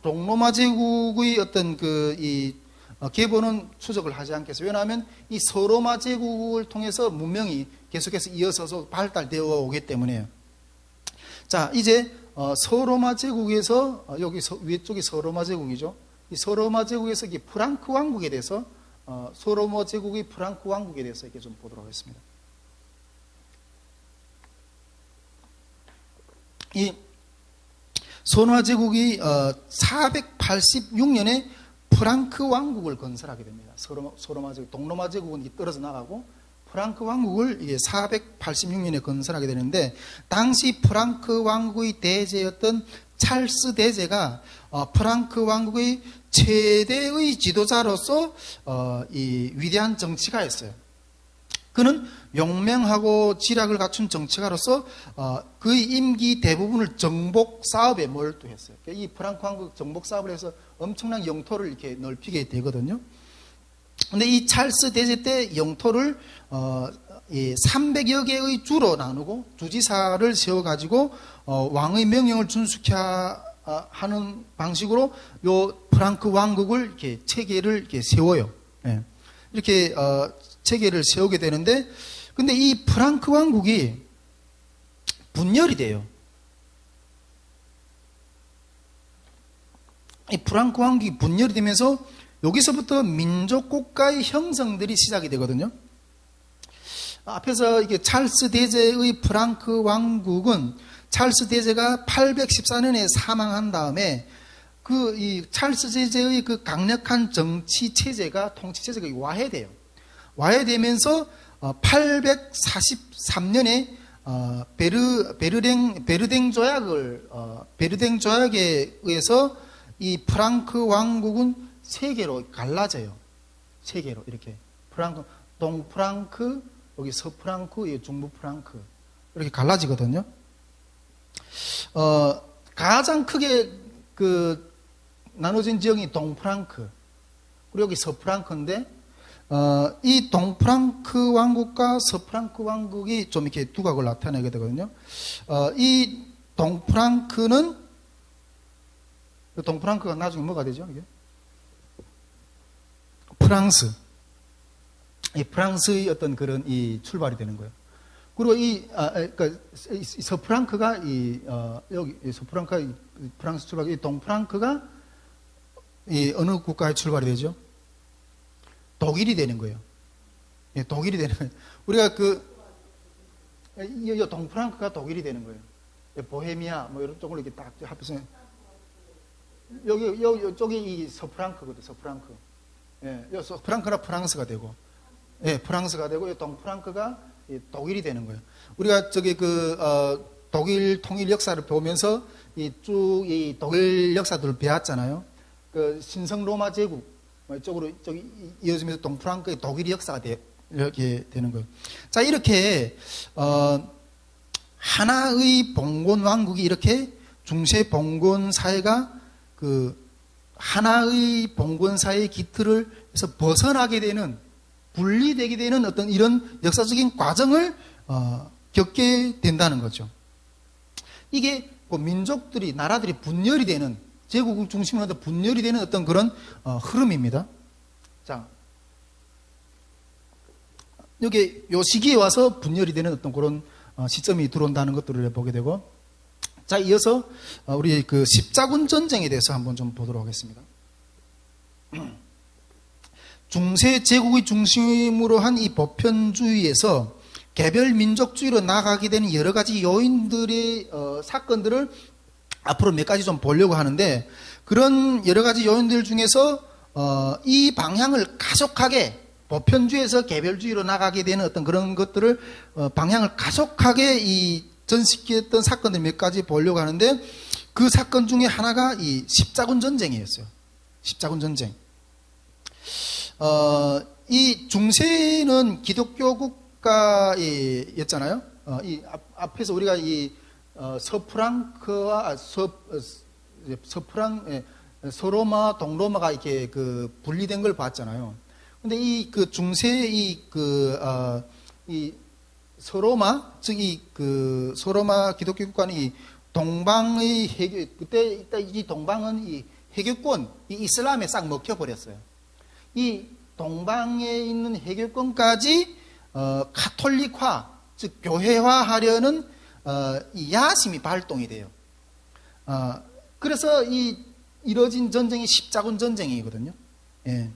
동로마 제국의 어떤 계보는 추적을 하지 않겠어요. 왜냐하면 이 서로마 제국을 통해서 문명이 계속해서 이어서서 발달되어 오기 때문에요. 자, 이제 서로마 제국에서 여기 위쪽이 서로마 제국이죠. 이 서로마 제국에서 프랑크 왕국에 대해서 소로마 제국의 프랑크 왕국에 대해서 이렇게 좀 보도록 하겠습니다. 이 소로마 제국이 486년에 프랑크 왕국을 건설하게 됩니다. 소로마 제국, 동로마 제국은 떨어져 나가고 프랑크 왕국을 486년에 건설하게 되는데, 당시 프랑크 왕국의 대제였던 찰스 대제가 프랑크 왕국의 최대의 지도자로서 이 위대한 정치가였어요. 그는 용맹하고 지략을 갖춘 정치가로서 그의 임기 대부분을 정복 사업에 몰두했어요. 이 프랑크 왕국 정복 사업을 해서 엄청난 영토를 이렇게 넓히게 되거든요. 근데 이 찰스 대제 때 영토를 300여 개의 주로 나누고 주지사를 세워가지고 왕의 명령을 준수케 하는 방식으로 요 프랑크 왕국을 이렇게 체계를 이렇게 세워요. 예. 이렇게 체계를 세우게 되는데, 근데 이 프랑크 왕국이 분열이 돼요. 이 프랑크 왕국이 분열이 되면서 여기서부터 민족 국가의 형성들이 시작이 되거든요. 앞에서 이게 찰스 대제의 프랑크 왕국은 찰스 대제가 814년에 사망한 다음에 이 찰스 대제의 그 강력한 정치 체제가, 통치 체제가 와해돼요. 와해되면서 843년에 베르댕 조약에 의해서 이 프랑크 왕국은 세 개로 갈라져요. 세 개로 이렇게 동프랑크, 여기 서프랑크, 중부프랑크 이렇게 갈라지거든요. 가장 크게 나눠진 지역이 동프랑크, 그리고 여기 서프랑크인데, 이 동프랑크 왕국과 서프랑크 왕국이 좀 이렇게 두각을 나타내게 되거든요. 이 동프랑크가 나중에 뭐가 되죠? 이게? 프랑스의 어떤 그런 이 출발이 되는 거예요. 그리고 그러니까 서프랑크가 여기 서프랑크가 프랑스 출발, 이 동프랑크가 어느 국가의 출발이 되죠? 독일이 되는 거예요. 예, 독일이 되는 거예요. 우리가 이 동프랑크가 독일이 되는 거예요. 보헤미아 뭐 이런 쪽으로 이렇게 딱 합해서 여기 쪽이 이 서프랑크거든. 서프랑크. 예, 서프랑크나 프랑스가 되고, 예, 프랑스가 되고, 이 동프랑크가 독일이 되는 거예요. 우리가 독일 통일 역사를 보면서 이 독일 역사들을 배웠잖아요. 신성 로마 제국 이쪽으로 이어지면서 동프랑크의 독일 역사가 이렇게 되는 거예요. 자, 이렇게 하나의 봉건 왕국이 이렇게 중세 봉건 사회가 하나의 봉건 사회의 기틀에서 벗어나게 되는, 분리되게 되는 어떤 이런 역사적인 과정을 겪게 된다는 거죠. 이게 민족들이, 나라들이 분열이 되는, 제국을 중심으로 분열이 되는 어떤 그런 흐름입니다. 자, 여기 요 시기에 와서 분열이 되는 어떤 그런 시점이 들어온다는 것들을 보게 되고, 자, 이어서 우리 십자군 전쟁에 대해서 한번 좀 보도록 하겠습니다. 중세 제국의 중심으로 한 이 보편주의에서 개별 민족주의로 나가게 되는 여러 가지 요인들의 사건들을 앞으로 몇 가지 좀 보려고 하는데, 그런 여러 가지 요인들 중에서 이 방향을 가속하게, 보편주의에서 개별주의로 나가게 되는 어떤 그런 것들을 방향을 가속하게 전시했던 사건들 몇 가지 보려고 하는데, 그 사건 중에 하나가 이 십자군 전쟁이었어요. 십자군 전쟁. 이 중세는 기독교 국가였잖아요. 이 앞에서 우리가 서프랑크와 서로마, 동로마가 이렇게 분리된 걸 봤잖아요. 근데 중세의 서로마, 즉 서로마 기독교 국가는 이 동방의 그때 이 동방은 이 해교권, 이 이슬람에 싹 먹혀버렸어요. 이 동방에 있는 해교권까지 카톨릭화, 즉 교회화하려는 이 야심이 발동이 돼요. 그래서 이뤄진 전쟁이 십자군 전쟁이거든요. 예.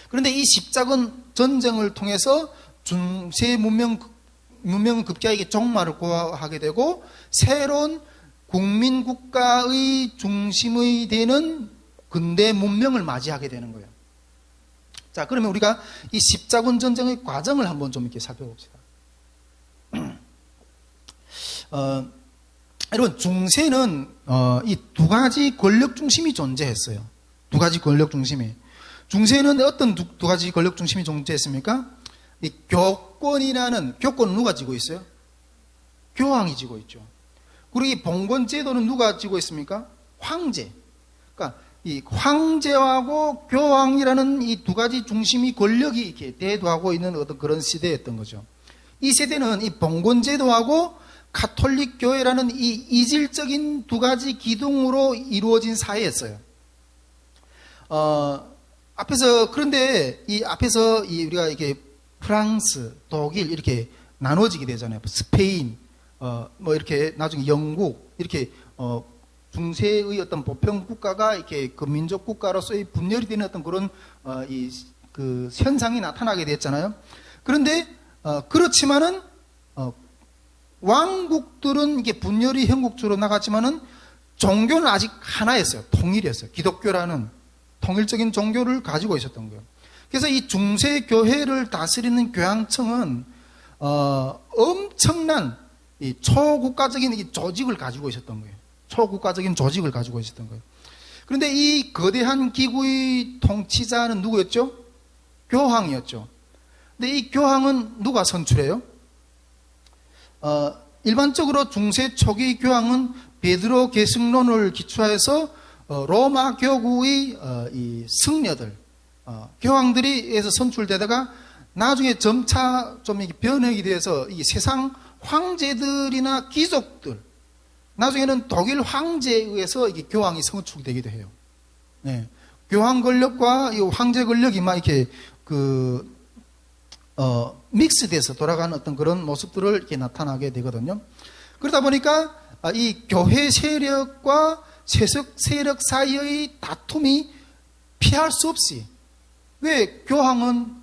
그런데 이 십자군 전쟁을 통해서 중세 문명은 급격하게 종말을 고하게 되고 새로운 국민 국가의 중심이 되는 근대 문명을 맞이하게 되는 거예요. 자, 그러면 우리가 이 십자군 전쟁의 과정을 한번 좀 이렇게 살펴봅시다. 여러분, 중세는 이 두 가지 권력 중심이 존재했어요. 두 가지 권력 중심이. 중세는 어떤 두 가지 권력 중심이 존재했습니까? 이 교권은 누가 지고 있어요? 교황이 지고 있죠. 그리고 이 봉건 제도는 누가 지고 있습니까? 황제. 그러니까 이 황제하고 교황이라는 이 두 가지 중심이 권력이 이렇게 대두하고 있는 어떤 그런 시대였던 거죠. 이 세대는 이 봉건 제도하고 가톨릭 교회라는 이 이질적인 두 가지 기둥으로 이루어진 사회였어요. 그런데 이 앞에서 우리가 이렇게 프랑스, 독일 이렇게 나눠지게 되잖아요. 스페인, 뭐 이렇게 나중에 영국 이렇게 중세의 어떤 보편 국가가 이렇게 그 민족 국가로서의 분열이 되는 어떤 그런 그 현상이 나타나게 됐잖아요. 그런데 그렇지만은 왕국들은 이게 분열이 형국주로 나갔지만은 종교는 아직 하나였어요. 통일이었어요. 기독교라는 통일적인 종교를 가지고 있었던 거예요. 그래서 이 중세 교회를 다스리는 교황청은 엄청난 이 초국가적인 이 조직을 가지고 있었던 거예요. 초국가적인 조직을 가지고 있었던 거예요. 그런데 이 거대한 기구의 통치자는 누구였죠? 교황이었죠. 근데 이 교황은 누가 선출해요? 일반적으로 중세 초기 교황은 베드로 계승론을 기초해서 로마 교구의 이 승려들, 교황들이 에서 선출되다가 나중에 점차 좀 변형이 돼서 이 세상 황제들이나 귀족들, 나중에는 독일 황제에 의해서 이게 교황이 선출되기도 해요. 네. 교황 권력과 이 황제 권력이 막 이렇게 믹스돼서 돌아가는 어떤 그런 모습들을 이렇게 나타나게 되거든요. 그러다 보니까 이 교회 세력과 세속 세력 사이의 다툼이 피할 수 없이, 왜 교황은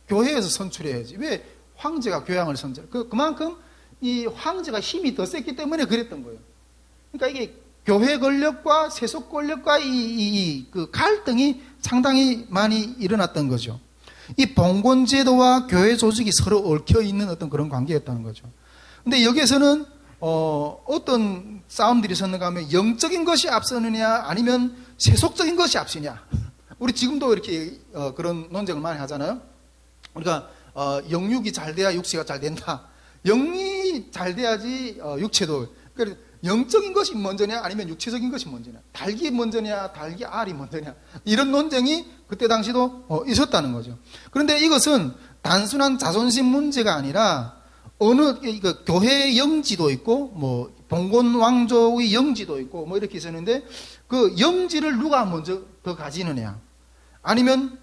교회에서 선출해야지, 왜 황제가 교황을 선출? 그만큼 이 황제가 힘이 더 셌기 때문에 그랬던 거예요. 그러니까 이게 교회 권력과 세속 권력과 그 갈등이 상당히 많이 일어났던 거죠. 이 봉건 제도와 교회 조직이 서로 얽혀 있는 어떤 그런 관계였다는 거죠. 근데 여기에서는 어떤 싸움들이 있었는가 하면 영적인 것이 앞서느냐 아니면 세속적인 것이 앞서냐. 우리 지금도 이렇게 그런 논쟁을 많이 하잖아요. 우리가 영육이 잘 돼야 육체가 잘 된다. 영이 잘 돼야지 육체도. 그러니까 영적인 것이 먼저냐 아니면 육체적인 것이 먼저냐. 닭이 먼저냐 닭이 알이 먼저냐. 이런 논쟁이 그때 당시도 있었다는 거죠. 그런데 이것은 단순한 자존심 문제가 아니라 교회의 영지도 있고 뭐 봉건 왕조의 영지도 있고 뭐 이렇게 있었는데 그 영지를 누가 먼저 더 가지느냐. 아니면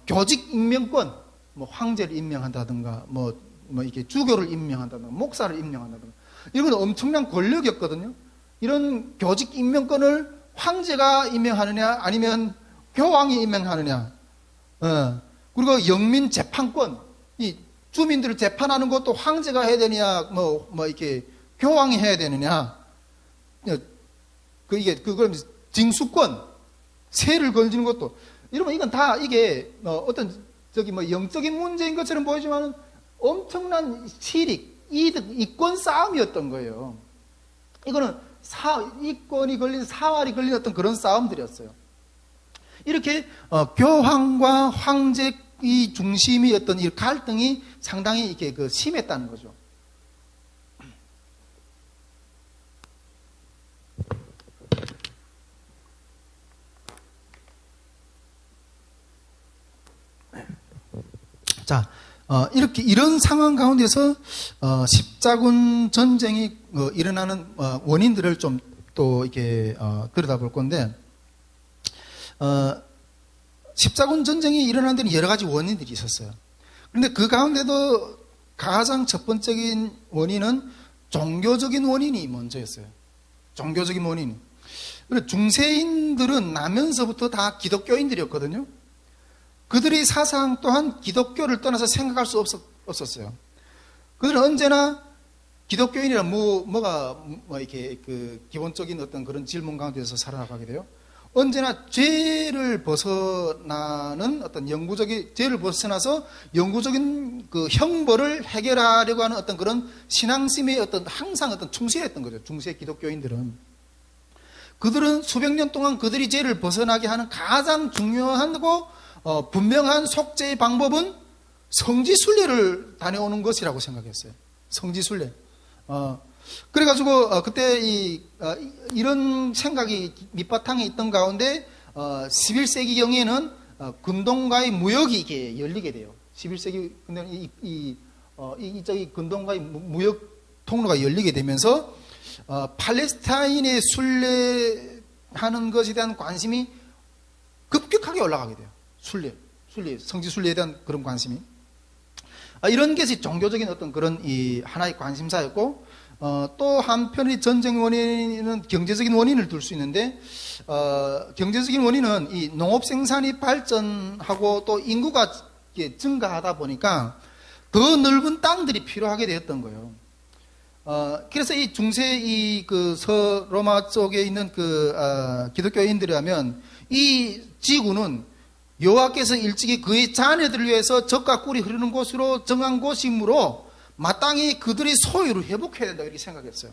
교직 임명권, 뭐 황제를 임명한다든가 뭐 이렇게 주교를 임명한다든가 목사를 임명한다든가 이건 엄청난 권력이었거든요. 이런 교직 임명권을 황제가 임명하느냐 아니면 교황이 임명하느냐. 그리고 영민 재판권, 이 주민들을 재판하는 것도 황제가 해야 되느냐 뭐 이렇게 교황이 해야 되느냐. 그걸 징수권, 세를 걸지는 것도, 이러면 이건 다 이게 어떤 영적인 문제인 것처럼 보이지만 엄청난 실익, 이득, 이권 싸움이었던 거예요. 이거는 이권이 걸린, 사활이 걸린 어떤 그런 싸움들이었어요. 이렇게 교황과 황제의 중심이 어떤 이 갈등이 상당히 이렇게 심했다는 거죠. 자, 이런 상황 가운데서 십자군 전쟁이 일어나는 원인들을 좀 또 이렇게 들여다볼 건데, 십자군 전쟁이 일어나는 데는 여러 가지 원인들이 있었어요. 그런데 그 가운데도 가장 첫 번째인 원인은 종교적인 원인이 먼저였어요. 종교적인 원인. 중세인들은 나면서부터 다 기독교인들이었거든요. 그들의 사상 또한 기독교를 떠나서 생각할 수 없었어요. 그들은 언제나 기독교인이란 뭐가 이렇게 그 기본적인 어떤 그런 질문 가운데서 살아가게 돼요. 언제나 죄를 벗어나는 어떤 죄를 벗어나서 영구적인 그 형벌을 해결하려고 하는 어떤 그런 신앙심의 항상 충실했던 거죠. 중세 기독교인들은. 그들은 수백 년 동안 그들이 죄를 벗어나게 하는 가장 중요하고 분명한 속죄의 방법은 성지순례를 다녀오는 것이라고 생각했어요. 성지순례. 그래가지고 그때 이런 생각이 밑바탕에 있던 가운데 11세기경에는 근동과의 무역이 이렇게 열리게 돼요. 11세기 근데 이쪽이 근동과의 무역 통로가 열리게 되면서 팔레스타인의 순례하는 것에 대한 관심이 급격하게 올라가게 돼요. 성지순례에 대한 그런 관심이. 이런 것이 종교적인 어떤 그런 하나의 관심사였고, 또 한편의 전쟁 원인은 경제적인 원인을 둘 수 있는데, 경제적인 원인은 이 농업 생산이 발전하고 또 인구가 증가하다 보니까 더 넓은 땅들이 필요하게 되었던 거예요. 그래서 이 중세 서로마 쪽에 있는 기독교인들이라면 이 지구는 여호와께서 일찍이 그의 자녀들을 위해서 젖과 꿀이 흐르는 곳으로 정한 곳이므로 마땅히 그들의 소유를 회복해야 된다 이렇게 생각했어요.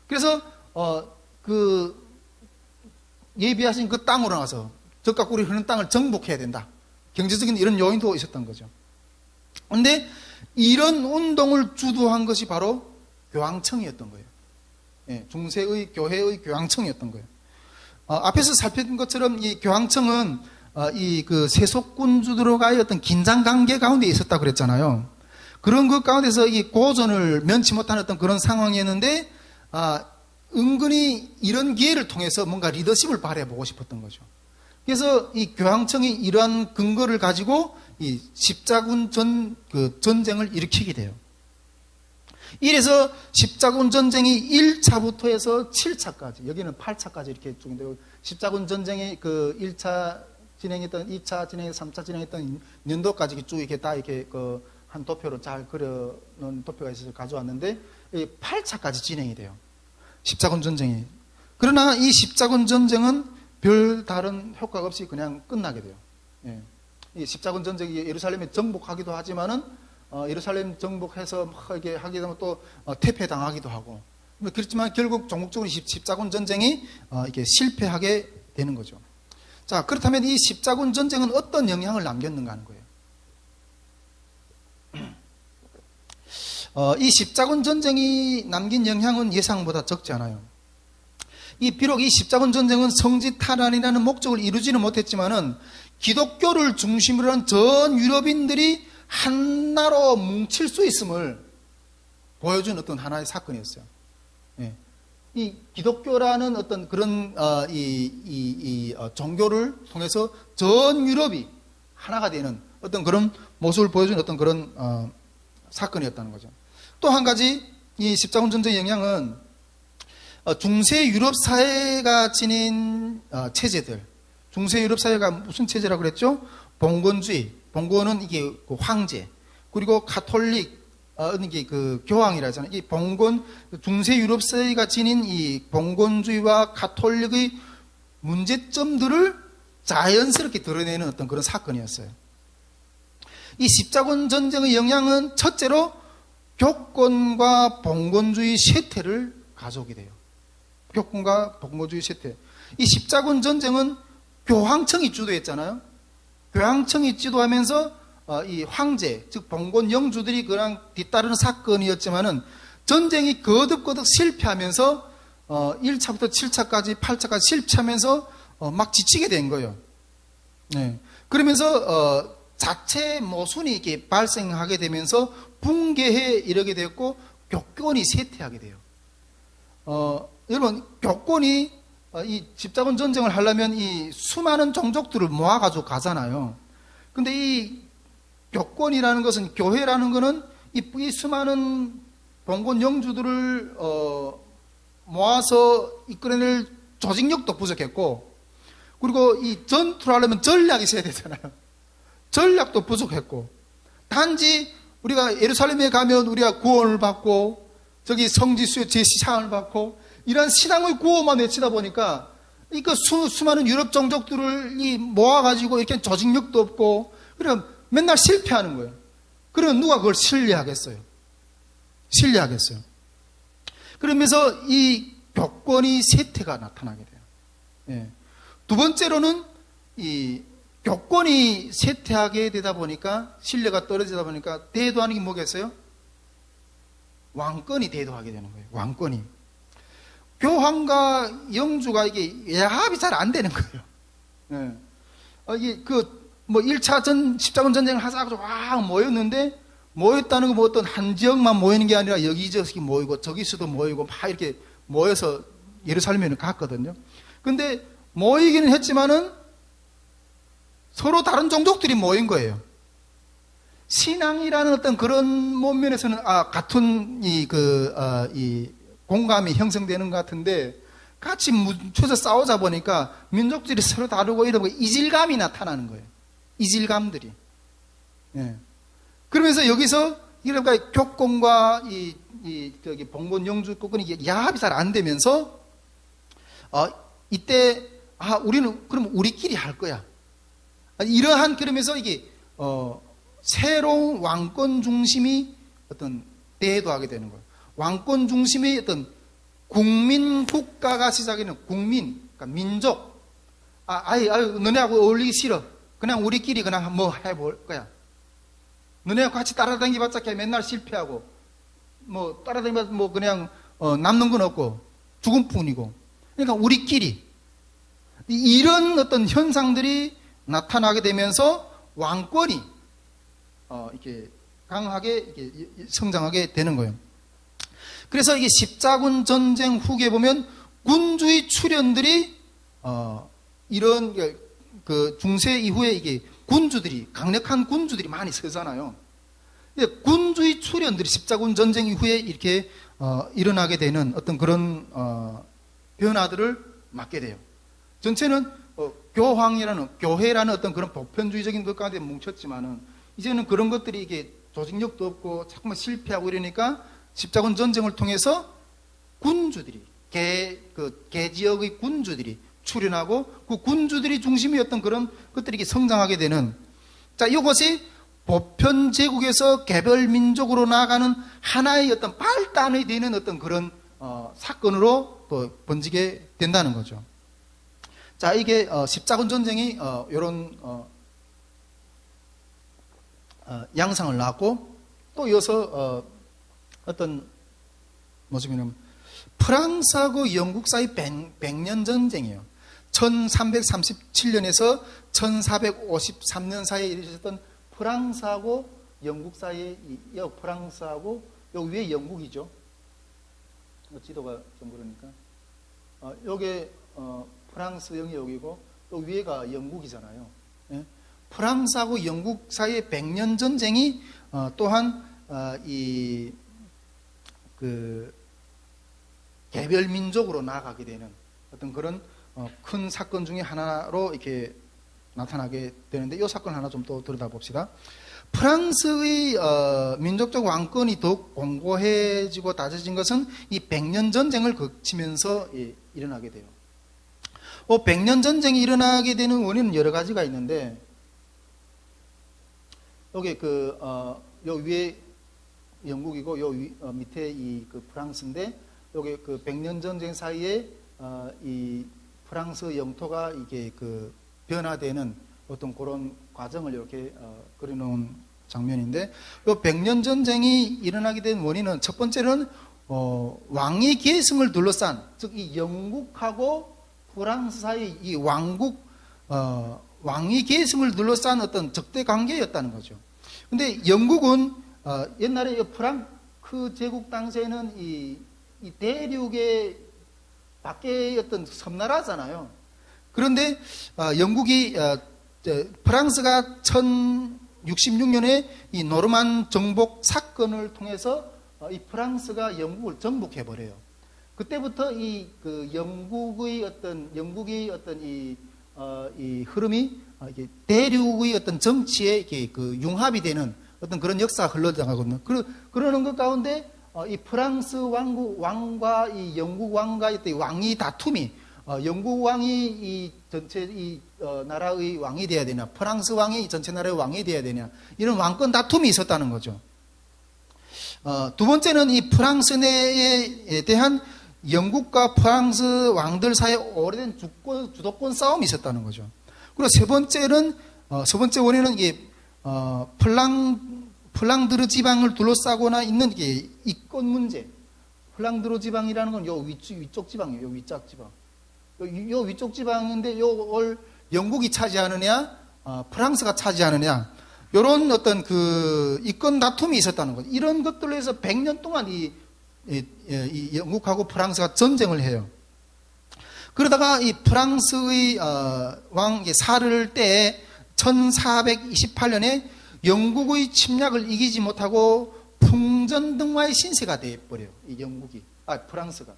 그래서 예비하신 그 땅으로 나가서 젖과 꿀이 흐르는 땅을 정복해야 된다. 경제적인 이런 요인도 있었던 거죠. 그런데 이런 운동을 주도한 것이 바로 교황청이었던 거예요. 예, 중세의 교회의 교황청이었던 거예요. 앞에서 살펴본 것처럼 이 교황청은 세속군주들과의 어떤 긴장 관계 가운데 있었다고 그랬잖아요. 그런 것 가운데서 이 고전을 면치 못하는 어떤 그런 상황이었는데, 은근히 이런 기회를 통해서 뭔가 리더십을 발휘해보고 싶었던 거죠. 그래서 이 교황청이 이러한 근거를 가지고 이 십자군 전쟁을 일으키게 돼요. 이래서 십자군 전쟁이 1차부터 해서 7차까지, 여기는 8차까지 이렇게 쭉 있는데, 십자군 전쟁이 1차 진행했던, 2차 진행했던, 3차 진행했던 연도까지 쭉 이렇게 다 이렇게 한 도표로 잘 그려놓은 도표가 있어서 가져왔는데, 8차까지 진행이 돼요. 십자군 전쟁이. 그러나 이 십자군 전쟁은 별 다른 효과가 없이 그냥 끝나게 돼요. 예. 이 십자군 전쟁이 예루살렘에 정복하기도 하지만은, 예루살렘 정복해서 막 이렇게 하게 되면 또 퇴폐당하기도 하고. 그렇지만 결국 종국적으로 십자군 전쟁이 이렇게 실패하게 되는 거죠. 자, 그렇다면 이 십자군 전쟁은 어떤 영향을 남겼는가 하는 거예요. 이 십자군 전쟁이 남긴 영향은 예상보다 적지 않아요. 비록 이 십자군 전쟁은 성지 탈환이라는 목적을 이루지는 못했지만은 기독교를 중심으로 한 전 유럽인들이 하나로 뭉칠 수 있음을 보여준 어떤 하나의 사건이었어요. 예. 이 기독교라는 어떤 그런 종교를 통해서 전 유럽이 하나가 되는 어떤 그런 모습을 보여준 어떤 그런 사건이었다는 거죠. 또 한 가지 이 십자군 전쟁의 영향은 중세 유럽 사회가 지닌 체제들, 중세 유럽 사회가 무슨 체제라고 그랬죠? 봉건주의, 봉건은 이게 황제, 그리고 가톨릭, 이게 교황이라 하잖아요. 이 봉건, 중세 유럽 사회가 지닌 이 봉건주의와 가톨릭의 문제점들을 자연스럽게 드러내는 어떤 그런 사건이었어요. 이 십자군 전쟁의 영향은 첫째로 교권과 봉건주의 쇠퇴를 가져오게 돼요. 교권과 봉건주의 쇠퇴. 이 십자군 전쟁은 교황청이 주도했잖아요. 교황청이 주도하면서 이 황제, 즉 봉건 영주들이 그냥 뒤따르는 사건이었지만은 전쟁이 거듭거듭 실패하면서 1차부터 7차까지 8차까지 실패하면서 막 지치게 된 거예요. 네. 그러면서 자체 모순이 이렇게 발생하게 되면서 붕괴해 이르게 되었고 교권이 쇠퇴하게 돼요. 여러분, 교권이 이 십자군 전쟁을 하려면 이 수많은 종족들을 모아가지고 가잖아요. 근데 이 교권이라는 것은, 교회라는 것은 이 수많은 봉건 영주들을 모아서 이끌어낼 조직력도 부족했고, 그리고 이 전투를 하려면 전략이 있어야 되잖아요. 전략도 부족했고, 단지 우리가 예루살렘에 가면 우리가 구원을 받고 저기 성지수의 제시상을 받고 이런 신앙의 구호만 외치다 보니까 이거 수많은 유럽 종족들을 모아가지고 이렇게 조직력도 없고, 그러니까 맨날 실패하는 거예요. 그러면 누가 그걸 신뢰하겠어요? 그러면서 이 교권이 쇠퇴가 나타나게 돼요. 예. 두 번째로는 이 교권이 쇠퇴하게 되다 보니까, 신뢰가 떨어지다 보니까 대도하는 게 뭐겠어요? 왕권이 대도하게 되는 거예요. 왕권이. 교황과 영주가 이게 외합이 잘 안 되는 거예요. 예. 이게 1차 십자군 전쟁을 하자고 와 모였는데, 모였다는 거 뭐 어떤 한 지역만 모이는 게 아니라 여기저기 모이고 저기서도 모이고 막 이렇게 모여서 예루살렘에 갔거든요. 근데 모이기는 했지만은 서로 다른 종족들이 모인 거예요. 신앙이라는 어떤 그런 면에서는 같은 이 공감이 형성되는 것 같은데, 같이 뭉쳐서 싸우자 보니까 민족들이 서로 다르고 이러고 이질감이 나타나는 거예요. 이질감들이. 예. 그러면서 여기서 그러니까 교권과 봉건 영주권이 야합이 잘 안 되면서 이때 우리는 그럼 우리끼리 할 거야. 이러한, 그러면서 이게 새로운 왕권 중심이 어떤 대도하게 되는 거예요. 왕권 중심의 어떤 국민 국가가 시작되는 국민, 그러니까 민족. 너네하고 어울리기 싫어. 그냥 우리끼리 그냥 뭐 해볼 거야. 너네하고 같이 따라다니봤자 맨날 실패하고, 뭐 따라다니봤자 뭐 그냥 남는 건 없고 죽은 뿐이고. 그러니까 우리끼리 이런 어떤 현상들이 나타나게 되면서 왕권이 이렇게 강하게 이렇게 성장하게 되는 거예요. 그래서 이게 십자군 전쟁 후기에 보면 군주의 출현들이 이런 그 중세 이후에 이게 군주들이, 강력한 군주들이 많이 서잖아요. 군주의 출현들이 십자군 전쟁 이후에 이렇게 일어나게 되는 어떤 그런 변화들을 맞게 돼요. 전체는 교황이라는, 교회라는 어떤 그런 보편주의적인 것 가운데 뭉쳤지만은, 이제는 그런 것들이 이게 조직력도 없고 자꾸만 실패하고 이러니까 십자군 전쟁을 통해서 군주들이, 개 지역의 군주들이 출현하고, 그 군주들이 중심이었던 그런 것들이 성장하게 되는, 자, 이것이 보편 제국에서 개별 민족으로 나아가는 하나의 어떤 발단이 되는 어떤 그런 사건으로 또 번지게 된다는 거죠. 자, 이게 십자군 전쟁이 이런 양상을 낳고, 또 이어서 어떤 모습이냐면 프랑스하고 영국 사이 100년 전쟁이에요. 1337년에서 1453년 사이에 이루어졌던 프랑스하고 영국 사이에, 프랑스하고 여기 위에 영국이죠. 지도가 좀 그러니까 여기 프랑스 영이 여기고 또 위에가 영국이잖아요. 예? 프랑스하고 영국 사이의 100년 전쟁이 또한 개별 민족으로 나아가게 되는 어떤 그런 큰 사건 중에 하나로 이렇게 나타나게 되는데, 이 사건 하나 좀 또 들여다봅시다. 프랑스의 민족적 왕권이 더욱 공고해지고 다져진 것은 이 100년 전쟁을 거치면서 일어나게 돼요. 100년 전쟁이 일어나게 되는 원인은 여러 가지가 있는데, 여기 요 위에 영국이고 요 밑에 그 프랑스인데, 여기 100년 전쟁 사이에 이 프랑스 영토가 이게 변화되는 어떤 그런 과정을 이렇게 그려놓은 장면인데, 이 100년 전쟁이 일어나게 된 원인은 첫 번째는 왕의 계승을 둘러싼, 즉 이 영국하고 프랑스 사이 이 왕의 계승을 둘러싼 어떤 적대 관계였다는 거죠. 근데 영국은 옛날에 프랑크 제국 당시에는 이 대륙의 밖에 어떤 섬나라잖아요. 그런데 영국이 프랑스가 1066년에 이 노르만 정복 사건을 통해서 이 프랑스가 영국을 정복해 버려요. 그때부터 영국이 어떤 이 이 흐름이 이게 대륙의 어떤 정치에 이게 그 융합이 되는 어떤 그런 역사가 흘러나가거든요. 그러는 것 가운데 이 프랑스 왕과 이 영국 왕과의 왕이 다툼이 영국 왕이 이 전체 이 나라의 왕이 돼야 되냐, 프랑스 왕이 전체 나라의 왕이 돼야 되냐, 이런 왕권 다툼이 있었다는 거죠. 두 번째는 이 프랑스 내에 대한 영국과 프랑스 왕들 사이에 오래된 주도권 싸움이 있었다는 거죠. 그리고 세 번째 원인은 이게 플랑드르 지방을 둘러싸거나 있는 게 이권 문제. 플랑드르 지방이라는 건 요 위쪽 지방이에요. 요 위쪽 지방. 요 위쪽 지방인데 요걸 영국이 차지하느냐, 프랑스가 차지하느냐, 요런 어떤 그 이권 다툼이 있었다는 거죠. 이런 것들로 해서 100년 동안 이 영국하고 프랑스가 전쟁을 해요. 그러다가 이 프랑스의 왕 사르 때에 1428년에 영국의 침략을 이기지 못하고 풍전등화의 신세가 되어버려요. 이 프랑스가.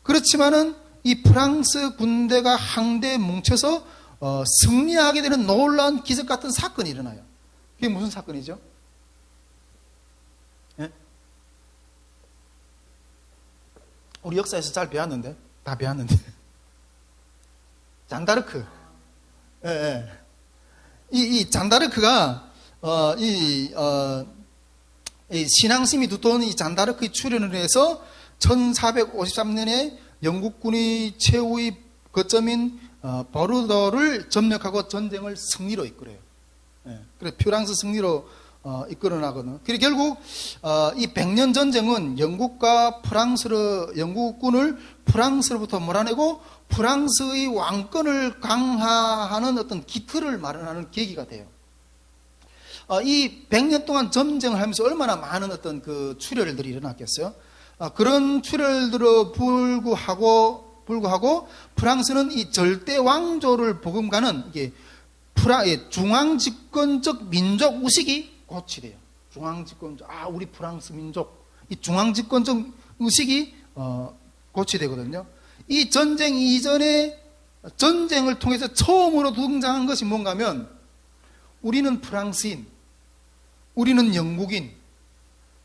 그렇지만은 이 프랑스 군대가 항대에 뭉쳐서 승리하게 되는 놀라운 기적 같은 사건이 일어나요. 그게 무슨 사건이죠? 예? 우리 역사에서 잘 배웠는데, 다 배웠는데. 잔다르크. 예, 예. 이 잔다르크가, 이 신앙심이 두터운 이 잔다르크의 출현을 해서 1453년에 영국군이 최후의 거점인 보르도를 점령하고 전쟁을 승리로 이끌어요. 예. 그래 프랑스 승리로 이끌어 나거든요. 그래 결국 이 100년 전쟁은 영국군을 프랑스로부터 몰아내고 프랑스의 왕권을 강화하는 어떤 기틀을 마련하는 계기가 돼요. 이 100년 동안 전쟁을 하면서 얼마나 많은 어떤 그 출혈들이 일어났겠어요? 그런 출혈들을 불구하고 프랑스는 이 절대 왕조를 복음가는 이게 중앙집권적 민족 의식이 고취돼요. 중앙집권적, 우리 프랑스 민족, 이 중앙집권적 의식이 고취되거든요. 이 전쟁 이전에 전쟁을 통해서 처음으로 등장한 것이 뭔가 하면 우리는 프랑스인, 우리는 영국인,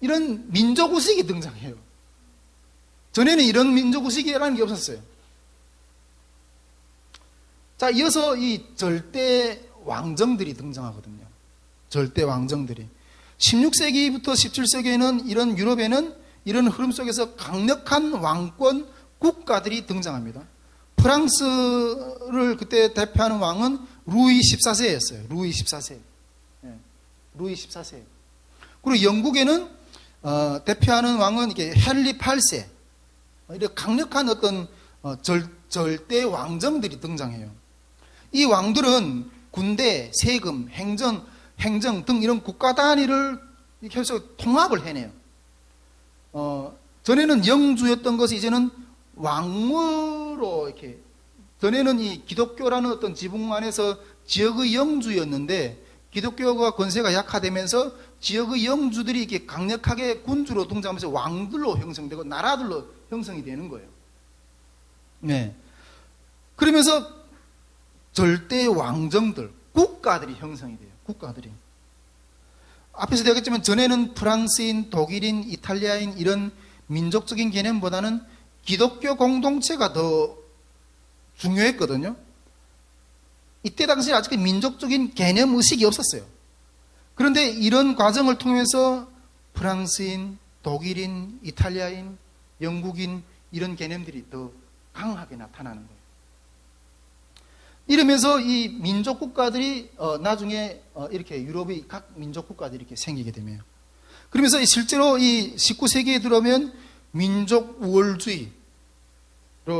이런 민족의식이 등장해요. 전에는 이런 민족의식이라는 게 없었어요. 자, 이어서 이 절대 왕정들이 등장하거든요. 절대 왕정들이. 16세기부터 17세기에는 이런 유럽에는 이런 흐름 속에서 강력한 왕권 국가들이 등장합니다. 프랑스를 그때 대표하는 왕은 루이 14세였어요. 루이 14세. 루이 14세. 그리고 영국에는 대표하는 왕은 이게 헨리 8세. 이렇게 강력한 어떤 절대 왕정들이 등장해요. 이 왕들은 군대, 세금, 행정 등 이런 국가 단위를 이렇게 해서 통합을 해내요. 전에는 영주였던 것이 이제는 왕으로 이렇게, 전에는 이 기독교라는 어떤 지붕 안에서 지역의 영주였는데 기독교가 권세가 약화되면서 지역의 영주들이 이렇게 강력하게 군주로 등장하면서 왕들로 형성되고 나라들로 형성이 되는 거예요. 네. 그러면서 절대 왕정들, 국가들이 형성이 돼요. 국가들이. 앞에서 되었지만 전에는 프랑스인, 독일인, 이탈리아인 이런 민족적인 개념보다는 기독교 공동체가 더 중요했거든요. 이때 당시에 아직 민족적인 개념 의식이 없었어요. 그런데 이런 과정을 통해서 프랑스인, 독일인, 이탈리아인, 영국인 이런 개념들이 더 강하게 나타나는 거예요. 이러면서 이 민족 국가들이 나중에 이렇게 유럽의 각 민족 국가들이 이렇게 생기게 되며, 그러면서 실제로 이 19세기에 들어오면 민족 우월주의로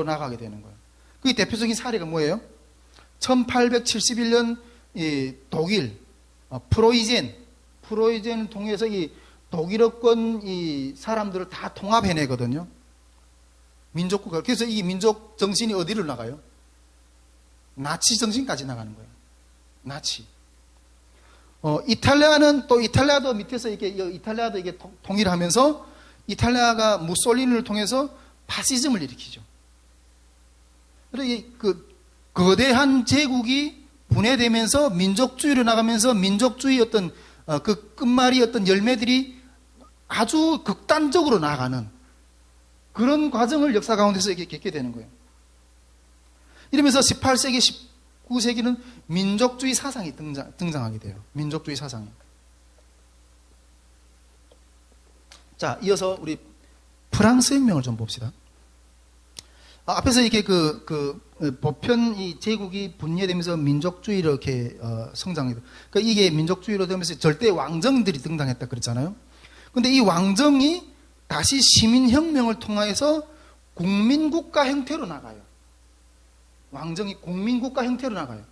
나가게 되는 거예요. 그 대표적인 사례가 뭐예요? 1871년 이 독일 프로이젠을 통해서 이 독일어권 이 사람들을 다 통합해내거든요. 민족국가. 그래서 이 민족 정신이 어디를 나가요? 나치 정신까지 나가는 거예요. 나치. 이탈리아도 밑에서 이탈리아도 이게 통일하면서 이탈리아가 무솔리니를 통해서 파시즘을 일으키죠. 그리고 거대한 제국이 분해되면서 민족주의로 나가면서 민족주의 어떤 그 끝말이 어떤 열매들이 아주 극단적으로 나가는 그런 과정을 역사 가운데서 겪게 되는 거예요. 이러면서 18세기, 19세기는 민족주의 사상이 등장하게 돼요. 민족주의 사상이. 자, 이어서 우리 프랑스 혁명을 좀 봅시다. 앞에서 이렇게 보편 이 제국이 분열되면서 민족주의로 이렇게 성장해. 그러니까 이게 민족주의로 되면서 절대 왕정들이 등장했다 그랬잖아요. 근데 이 왕정이 다시 시민혁명을 통해서 국민국가 형태로 나가요. 왕정이 국민국가 형태로 나가요.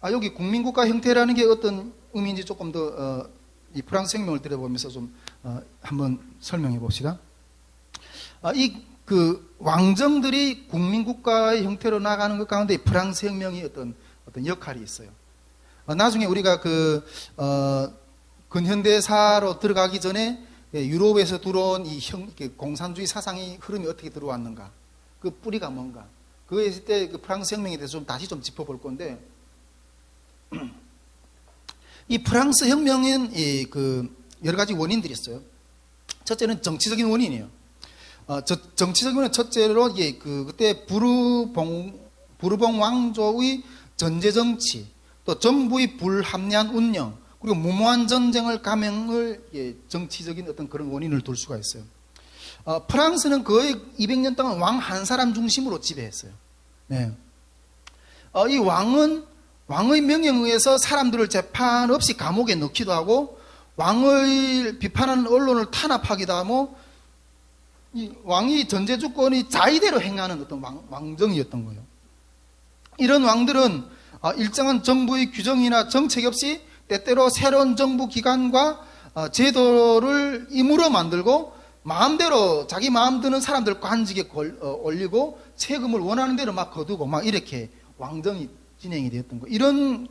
여기 국민국가 형태라는 게 어떤 의미인지 조금 더 이 프랑스 혁명을 들여보면서 좀 한번 설명해 봅시다. 왕정들이 국민국가의 형태로 나가는 것 가운데 프랑스 혁명이 어떤 역할이 있어요. 나중에 우리가 근현대사로 들어가기 전에 유럽에서 들어온 이 공산주의 사상의 흐름이 어떻게 들어왔는가, 그 뿌리가 뭔가, 그거에 있을 때 그 프랑스 혁명에 대해서 다시 좀 짚어볼 건데, 이 프랑스 혁명은 여러 가지 원인들이 있어요. 첫째는 정치적인 원인이에요. 정치적인 원인은 첫째로 그때 부르봉 왕조의 전제 정치, 또 정부의 불합리한 운영, 그리고 무모한 전쟁을 감행을 정치적인 어떤 그런 원인을 둘 수가 있어요. 프랑스는 거의 200년 동안 왕 한 사람 중심으로 지배했어요. 네. 이 왕의 명령에 의해서 사람들을 재판 없이 감옥에 넣기도 하고, 왕을 비판하는 언론을 탄압하기도 하고, 이 왕이 전제 주권이 자의대로 행하는 어떤 왕정이었던 거예요. 이런 왕들은 일정한 정부의 규정이나 정책 없이 때때로 새로운 정부 기관과 제도를 임으로 만들고 마음대로 자기 마음 드는 사람들 관직에 올리고 세금을 원하는 대로 막 거두고 막 이렇게 왕정이 진행이 되었던 거. 이런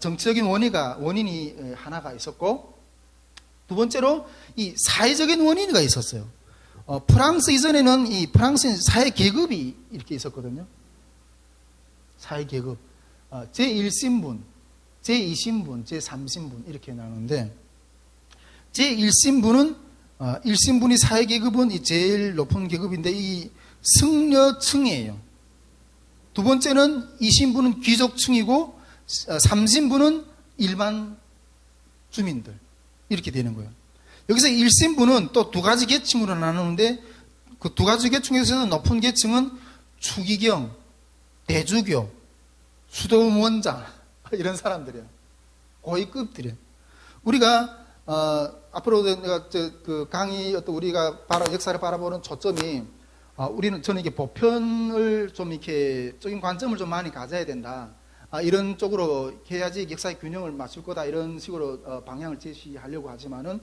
정치적인 원인이 하나가 있었고, 두 번째로 이 사회적인 원인이 있었어요. 프랑스 이전에는 프랑스는 사회 계급이 이렇게 있었거든요. 사회 계급. 제1신분, 제2신분, 제3신분 이렇게 나누는데, 제1신분은 일신분이 사회 계급은 제일 높은 계급인데 이 승려층이에요. 두 번째는 2신분은 귀족층이고 3신분은 일반 주민들 이렇게 되는 거예요. 여기서 1신분은 또 두 가지 계층으로 나누는데 그 두 가지 계층에서는 높은 계층은 추기경, 대주교, 수도원장 이런 사람들이에요. 고위급들이에요. 우리가 앞으로 내가 강의 우리가 역사를 바라보는 초점이 저는 이게 보편을 좀 이렇게 적인 관점을 좀 많이 가져야 된다. 이런 쪽으로 해야지 역사의 균형을 맞출 거다. 이런 식으로 방향을 제시하려고 하지만은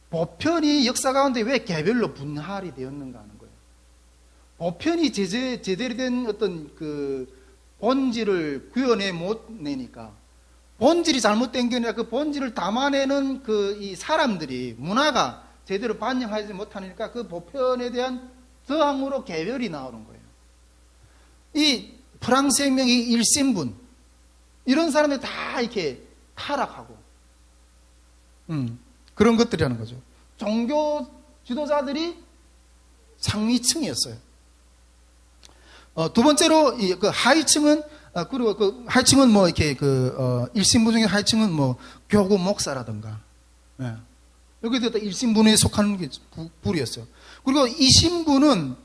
보편이 역사 가운데 왜 개별로 분할이 되었는가 하는 거예요. 보편이 제대로 된 어떤 본질을 구현해 못 내니까, 본질이 잘못된 게 아니라 그 본질을 담아내는 이 사람들이 문화가 제대로 반영하지 못하니까 그 보편에 대한 저항으로 개별이 나오는 거예요. 이 프랑스 혁명의 일신분 이런 사람들이 다 이렇게 타락하고 그런 것들이라는 거죠. 종교 지도자들이 상위층이었어요. 두 번째로 그 하위층은 그리고 하위층은 일신분 중에 하위층은 교구 목사라든가, 여기에 대해서 일신분에 속하는 게 부류였어요. 그리고 이신분은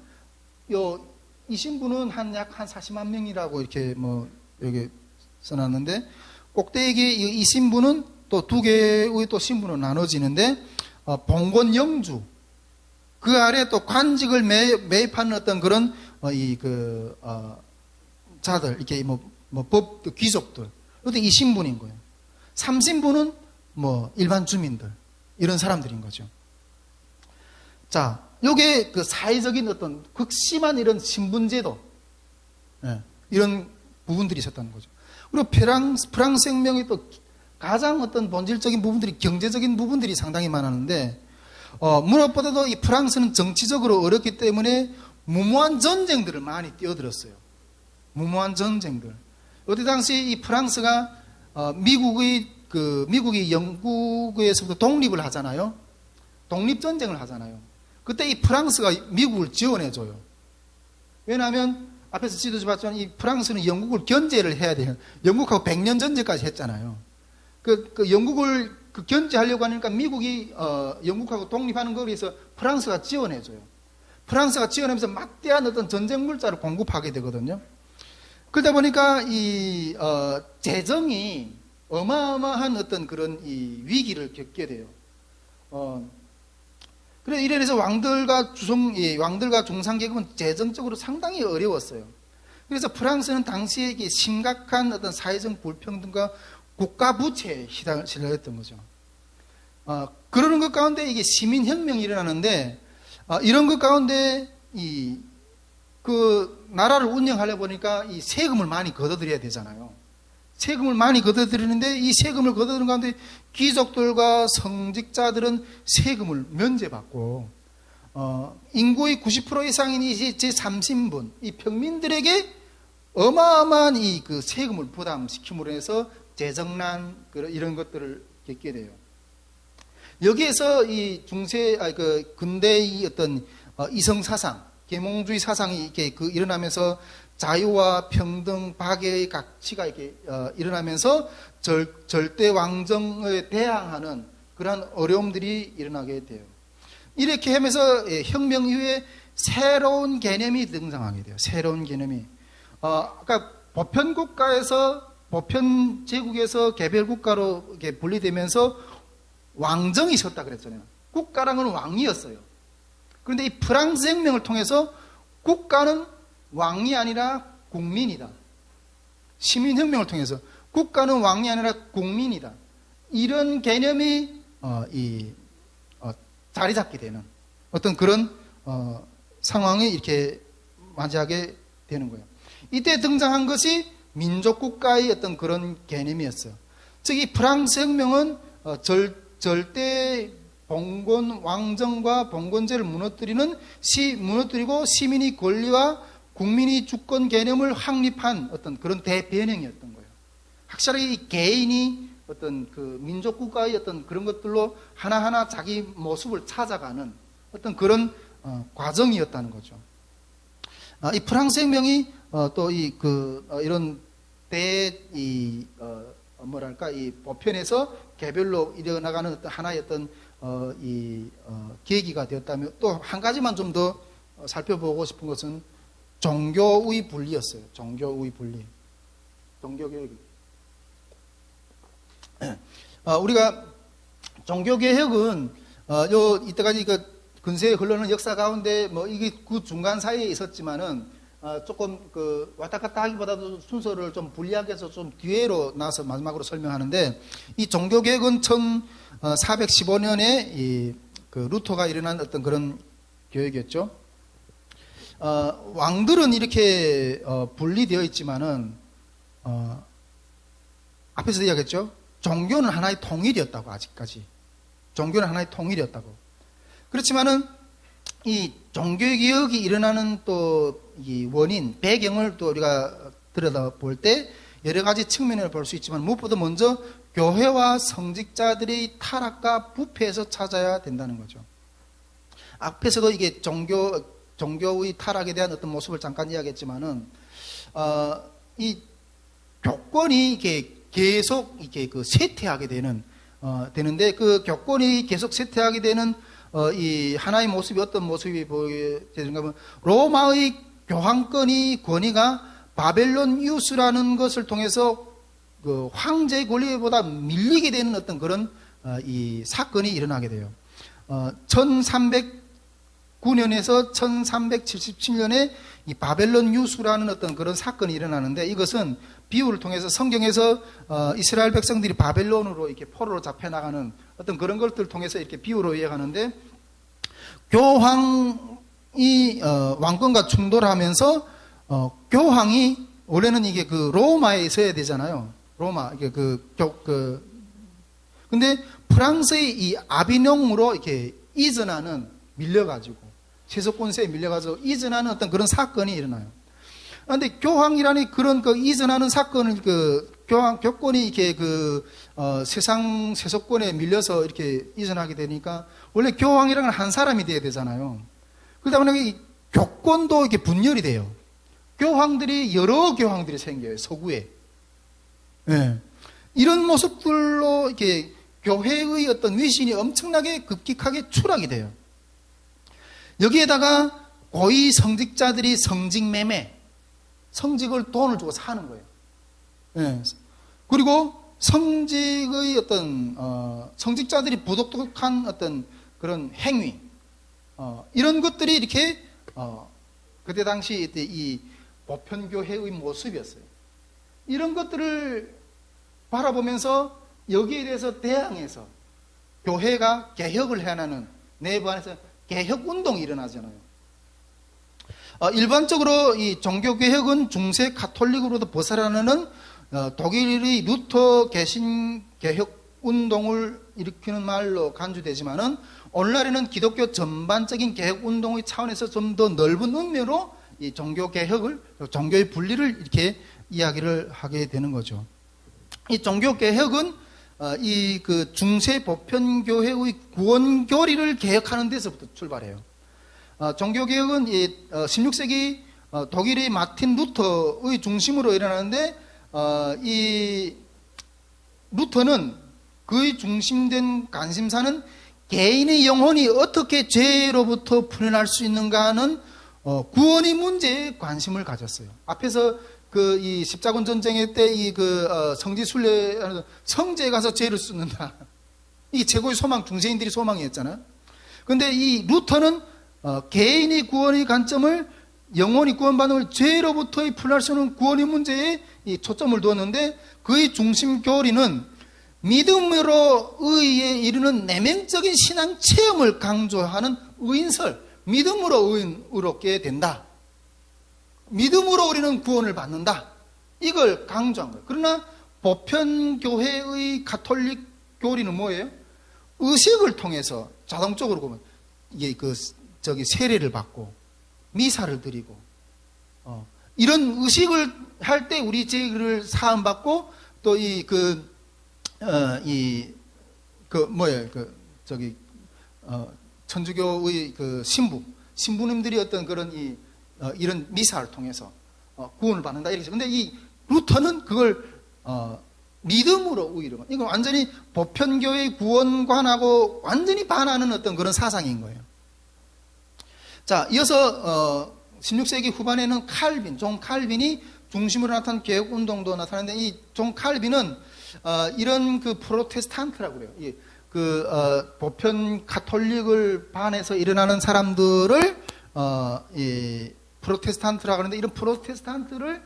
약 한 40만 명이라고 이렇게 여기 써놨는데, 꼭대기 이신분은 또 두 개의 또 신분으로 나눠지는데, 봉건 영주, 그 아래 또 관직을 매입하는 어떤 그런 자들, 이렇게 법 귀족들, 이것도 이신분인 거예요. 삼신분은 일반 주민들, 이런 사람들인 거죠. 자, 요게 사회적인 어떤 극심한 이런 신분제도, 이런 부분들이 있었다는 거죠. 그리고 프랑스 혁명의 또 가장 어떤 본질적인 부분들이, 경제적인 부분들이 상당히 많았는데, 무엇보다도 이 프랑스는 정치적으로 어렵기 때문에 무모한 전쟁들을 많이 뛰어들었어요. 무모한 전쟁들. 어디 당시 이 프랑스가 미국이 영국에서부터 독립을 하잖아요. 독립전쟁을 하잖아요. 그때 이 프랑스가 미국을 지원해줘요. 왜냐하면 앞에서 지도에 봤지만 이 프랑스는 영국을 견제를 해야 돼요. 영국하고 100년 전쟁까지 했잖아요. 영국을 견제하려고 하니까 미국이 영국하고 독립하는 거에 의해서 프랑스가 지원해줘요. 프랑스가 지원하면서 막대한 어떤 전쟁 물자를 공급하게 되거든요. 그러다 보니까 이 재정이 어마어마한 어떤 그런 이 위기를 겪게 돼요. 그래 이래서 왕들과 중상 계급은 재정적으로 상당히 어려웠어요. 그래서 프랑스는 당시에 심각한 어떤 사회적 불평등과 국가 부채에 시달렸던 거죠. 그러는 것 가운데 이게 시민혁명이 일어나는데, 이런 것 가운데 그 나라를 운영하려 보니까 이 세금을 많이 걷어들여야 되잖아요. 세금을 많이 걷어들이는데 이 세금을 걷어들이는 가운데 귀족들과 성직자들은 세금을 면제받고, 인구의 90% 이상인 이 제3신분, 이 평민들에게 어마어마한 그 세금을 부담시킴으로 해서 재정난 이런 것들을 겪게 돼요. 여기에서 이 근대의 어떤 이성 사상, 계몽주의 사상이 이렇게 일어나면서 자유와 평등, 박애의 가치가 이렇게 일어나면서 절대 왕정에 대항하는 그러한 어려움들이 일어나게 돼요. 이렇게 하면서 혁명 이후에 새로운 개념이 등장하게 돼요. 새로운 개념이. 아까 보편 제국에서 개별 국가로 이렇게 분리되면서 왕정이 있었다 그랬잖아요. 국가랑은 왕이었어요. 그런데 이 프랑스 혁명을 통해서 국가는 왕이 아니라 국민이다. 시민혁명을 통해서 국가는 왕이 아니라 국민이다. 이런 개념이 자리 잡게 되는 어떤 그런 상황이 이렇게 맞이하게 되는 거예요. 이때 등장한 것이 민족국가의 어떤 그런 개념이었어요. 즉, 이 프랑스 혁명은 절대 봉건 왕정과 봉건제를 무너뜨리고 시민의 권리와 국민의 주권 개념을 확립한 어떤 그런 대변형이었던 거예요. 확실하게 이 개인이 어떤 그 민족국가의 어떤 그런 것들로 하나하나 자기 모습을 찾아가는 어떤 그런 과정이었다는 거죠. 이 프랑스 혁명이 또 이런 이 보편에서 개별로 일어나가는 어떤 하나의 어떤 계기가 되었다면, 또 한 가지만 좀 더 살펴보고 싶은 것은 종교의 분리였어요. 종교의 분리. 종교개혁. 우리가 종교개혁은 이때까지 근세에 흘러는 역사 가운데 이게 그 중간 사이에 있었지만은 조금 왔다 갔다 하기보다도 순서를 좀 분리하게 해서 좀 뒤로 나서 마지막으로 설명하는데, 이 종교개혁은 1415년에 루터가 일어난 어떤 그런 교육이었죠. 왕들은 이렇게 분리되어 있지만은 앞에서 이야기했죠. 종교는 하나의 통일이었다고. 아직까지 종교는 하나의 통일이었다고. 그렇지만은 이 종교개혁이 일어나는 또 이 원인, 배경을 또 우리가 들여다볼 때 여러 가지 측면을 볼 수 있지만, 무엇보다 먼저 교회와 성직자들의 타락과 부패에서 찾아야 된다는 거죠. 앞에서도 이게 종교의 타락에 대한 어떤 모습을 잠깐 이야기했지만은, 이 교권이 이렇게 계속 이렇게 쇠퇴하게 되는데, 그 교권이 계속 쇠퇴하게 되는 이 하나의 모습이 어떤 모습이 보여지는가 하면, 로마의 교황권의 권위가 바벨론 유수라는 것을 통해서 그 황제의 권리보다 밀리게 되는 어떤 그런 이 사건이 일어나게 돼요. 1309년에서 1377년에 이 바벨론 유수라는 어떤 그런 사건이 일어나는데, 이것은 비유를 통해서 성경에서 이스라엘 백성들이 바벨론으로 이렇게 포로로 잡혀나가는 어떤 그런 것들을 통해서 이렇게 비유로 이해하는데, 교황이 왕권과 충돌하면서 교황이 원래는 이게 로마에 있어야 되잖아요. 로마 이게 근데 프랑스의 이 아비뇽으로 이렇게 밀려가지고 세속권세에 밀려가지고 이전하는 어떤 그런 사건이 일어나요. 그런데 교황이라는 그런 그 이전하는 사건을 교권이 이렇게 세상 세속권에 밀려서 이렇게 이전하게 되니까 원래 교황이라는 한 사람이 돼야 되잖아요. 그러다 보니까 이 교권도 이렇게 분열이 돼요. 여러 교황들이 생겨요, 서구에. 네. 이런 모습들로 이렇게 교회의 어떤 위신이 엄청나게 급격하게 추락이 돼요. 여기에다가 고위 성직자들이 성직매매, 성직을 돈을 주고 사는 거예요. 네. 그리고 성직의 성직자들이 부독한 어떤 그런 행위, 이런 것들이 이렇게, 그때 당시 이 보편교회의 모습이었어요. 이런 것들을 바라보면서 여기에 대해서 대항해서 교회가 개혁을 해야 하는 내부 안에서 개혁운동이 일어나잖아요. 일반적으로 이 종교개혁은 중세 가톨릭으로부터 벗어나는 독일의 루터 개신 개혁운동을 일으키는 말로 간주되지만은 오늘날에는 기독교 전반적인 개혁운동의 차원에서 좀 더 넓은 의미로 이 종교개혁을, 종교의 분리를 이렇게 이야기를 하게 되는 거죠. 이 종교개혁은 이 중세 보편교회의 구원교리를 개혁하는 데서부터 출발해요. 종교개혁은 16세기 독일의 마틴 루터의 중심으로 일어나는데, 이 루터는 그의 중심된 관심사는 개인의 영혼이 어떻게 죄로부터 풀려날 수 있는가 하는 구원의 문제에 관심을 가졌어요. 앞에서 이 십자군 전쟁의 때 성지순례, 성지에 가서 죄를 쏟는다. 이게 최고의 소망, 중세인들이 소망이었잖아요. 근데 이 루터는 개인의 구원의 관점을, 영혼이 구원받는 걸 죄로부터의 풀릴 수 있는 구원의 문제에 이 초점을 두었는데, 그의 중심 교리는 믿음으로 의에 이르는 내면적인 신앙 체험을 강조하는 의인설, 믿음으로 의롭게 된다. 믿음으로 우리는 구원을 받는다. 이걸 강조한 거예요. 그러나 보편교회의 가톨릭 교리는 뭐예요? 의식을 통해서 자동적으로 보면 이게 세례를 받고 미사를 드리고 이런 의식을 할 때 우리 죄를 사함 받고 또 천주교의 신부님들이 어떤 그런 이런 미사를 통해서 구원을 받는다 이렇게. 근데 이 루터는 그걸 믿음으로 의로, 이건 완전히 보편교회의 구원관하고 완전히 반하는 어떤 그런 사상인 거예요. 자, 이어서 16세기 후반에는 존 칼빈이 중심으로 나타난 개혁운동도 나타나는데, 이 존 칼빈은 이런 프로테스탄트라고 그래요. 보편 가톨릭을 반해서 일어나는 사람들을 프로테스탄트라고 하는데, 이런 프로테스탄트들을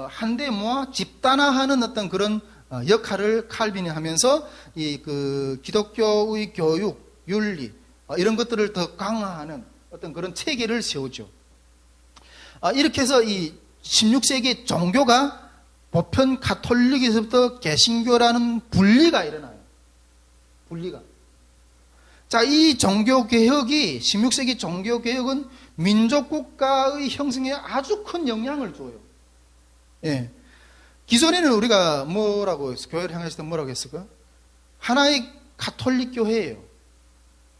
한데 모아 집단화하는 어떤 그런 역할을 칼빈이 하면서 기독교의 교육, 윤리 이런 것들을 더 강화하는 어떤 그런 체계를 세우죠. 이렇게 해서 이 16세기 종교가 보편 가톨릭에서부터 개신교라는 분리가 일어나요. 분리가. 자, 이 종교개혁이, 16세기 종교개혁은 민족국가의 형성에 아주 큰 영향을 줘요. 예. 기존에는 우리가 뭐라고 했어? 교회를 향했을 때 뭐라고 했을까? 하나의 가톨릭 교회예요.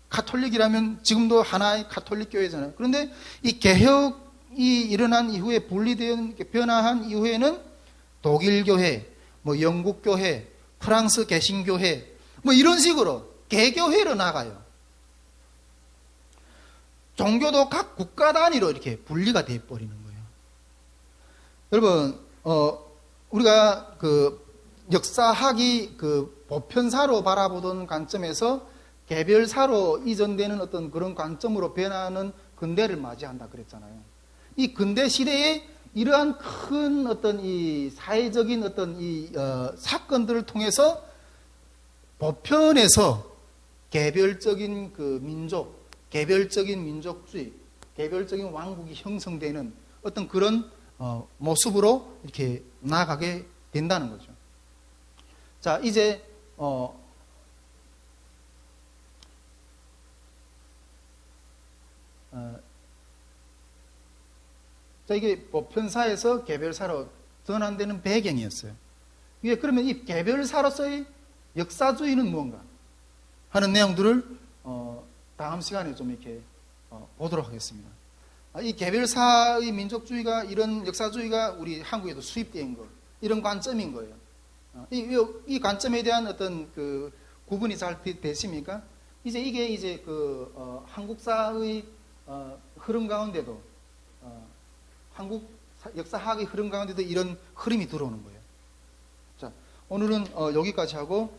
가톨릭이라면 지금도 하나의 가톨릭 교회잖아요. 그런데 이 개혁이 일어난 이후에, 분리된, 변화한 이후에는 독일 교회, 영국 교회, 프랑스 개신교회, 이런 식으로 개교회로 나가요. 종교도 각 국가 단위로 이렇게 분리가 돼 버리는 거예요. 여러분, 우리가 역사학이 보편사로 바라보던 관점에서 개별사로 이전되는 어떤 그런 관점으로 변하는 근대를 맞이한다 그랬잖아요. 이 근대 시대에 이러한 큰 어떤 이 사회적인 어떤 이 사건들을 통해서 보편에서 개별적인 민족, 개별적인 민족주의, 개별적인 왕국이 형성되는 어떤 그런 모습으로 이렇게 나아가게 된다는 거죠. 자, 이제 자, 이게 보편사에서 개별사로 전환되는 배경이었어요. 이게 그러면 이 개별사로서의 역사주의는 무언가 하는 내용들을 다음 시간에 좀 이렇게 보도록 하겠습니다. 이 개별사의 민족주의가, 이런 역사주의가 우리 한국에도 수입된 것, 이런 관점인 거예요. 이 관점에 대한 어떤 그 구분이 잘 되십니까? 이게 이제 한국사의 흐름 가운데도, 한국 역사학의 흐름 가운데도 이런 흐름이 들어오는 거예요. 자, 오늘은 여기까지 하고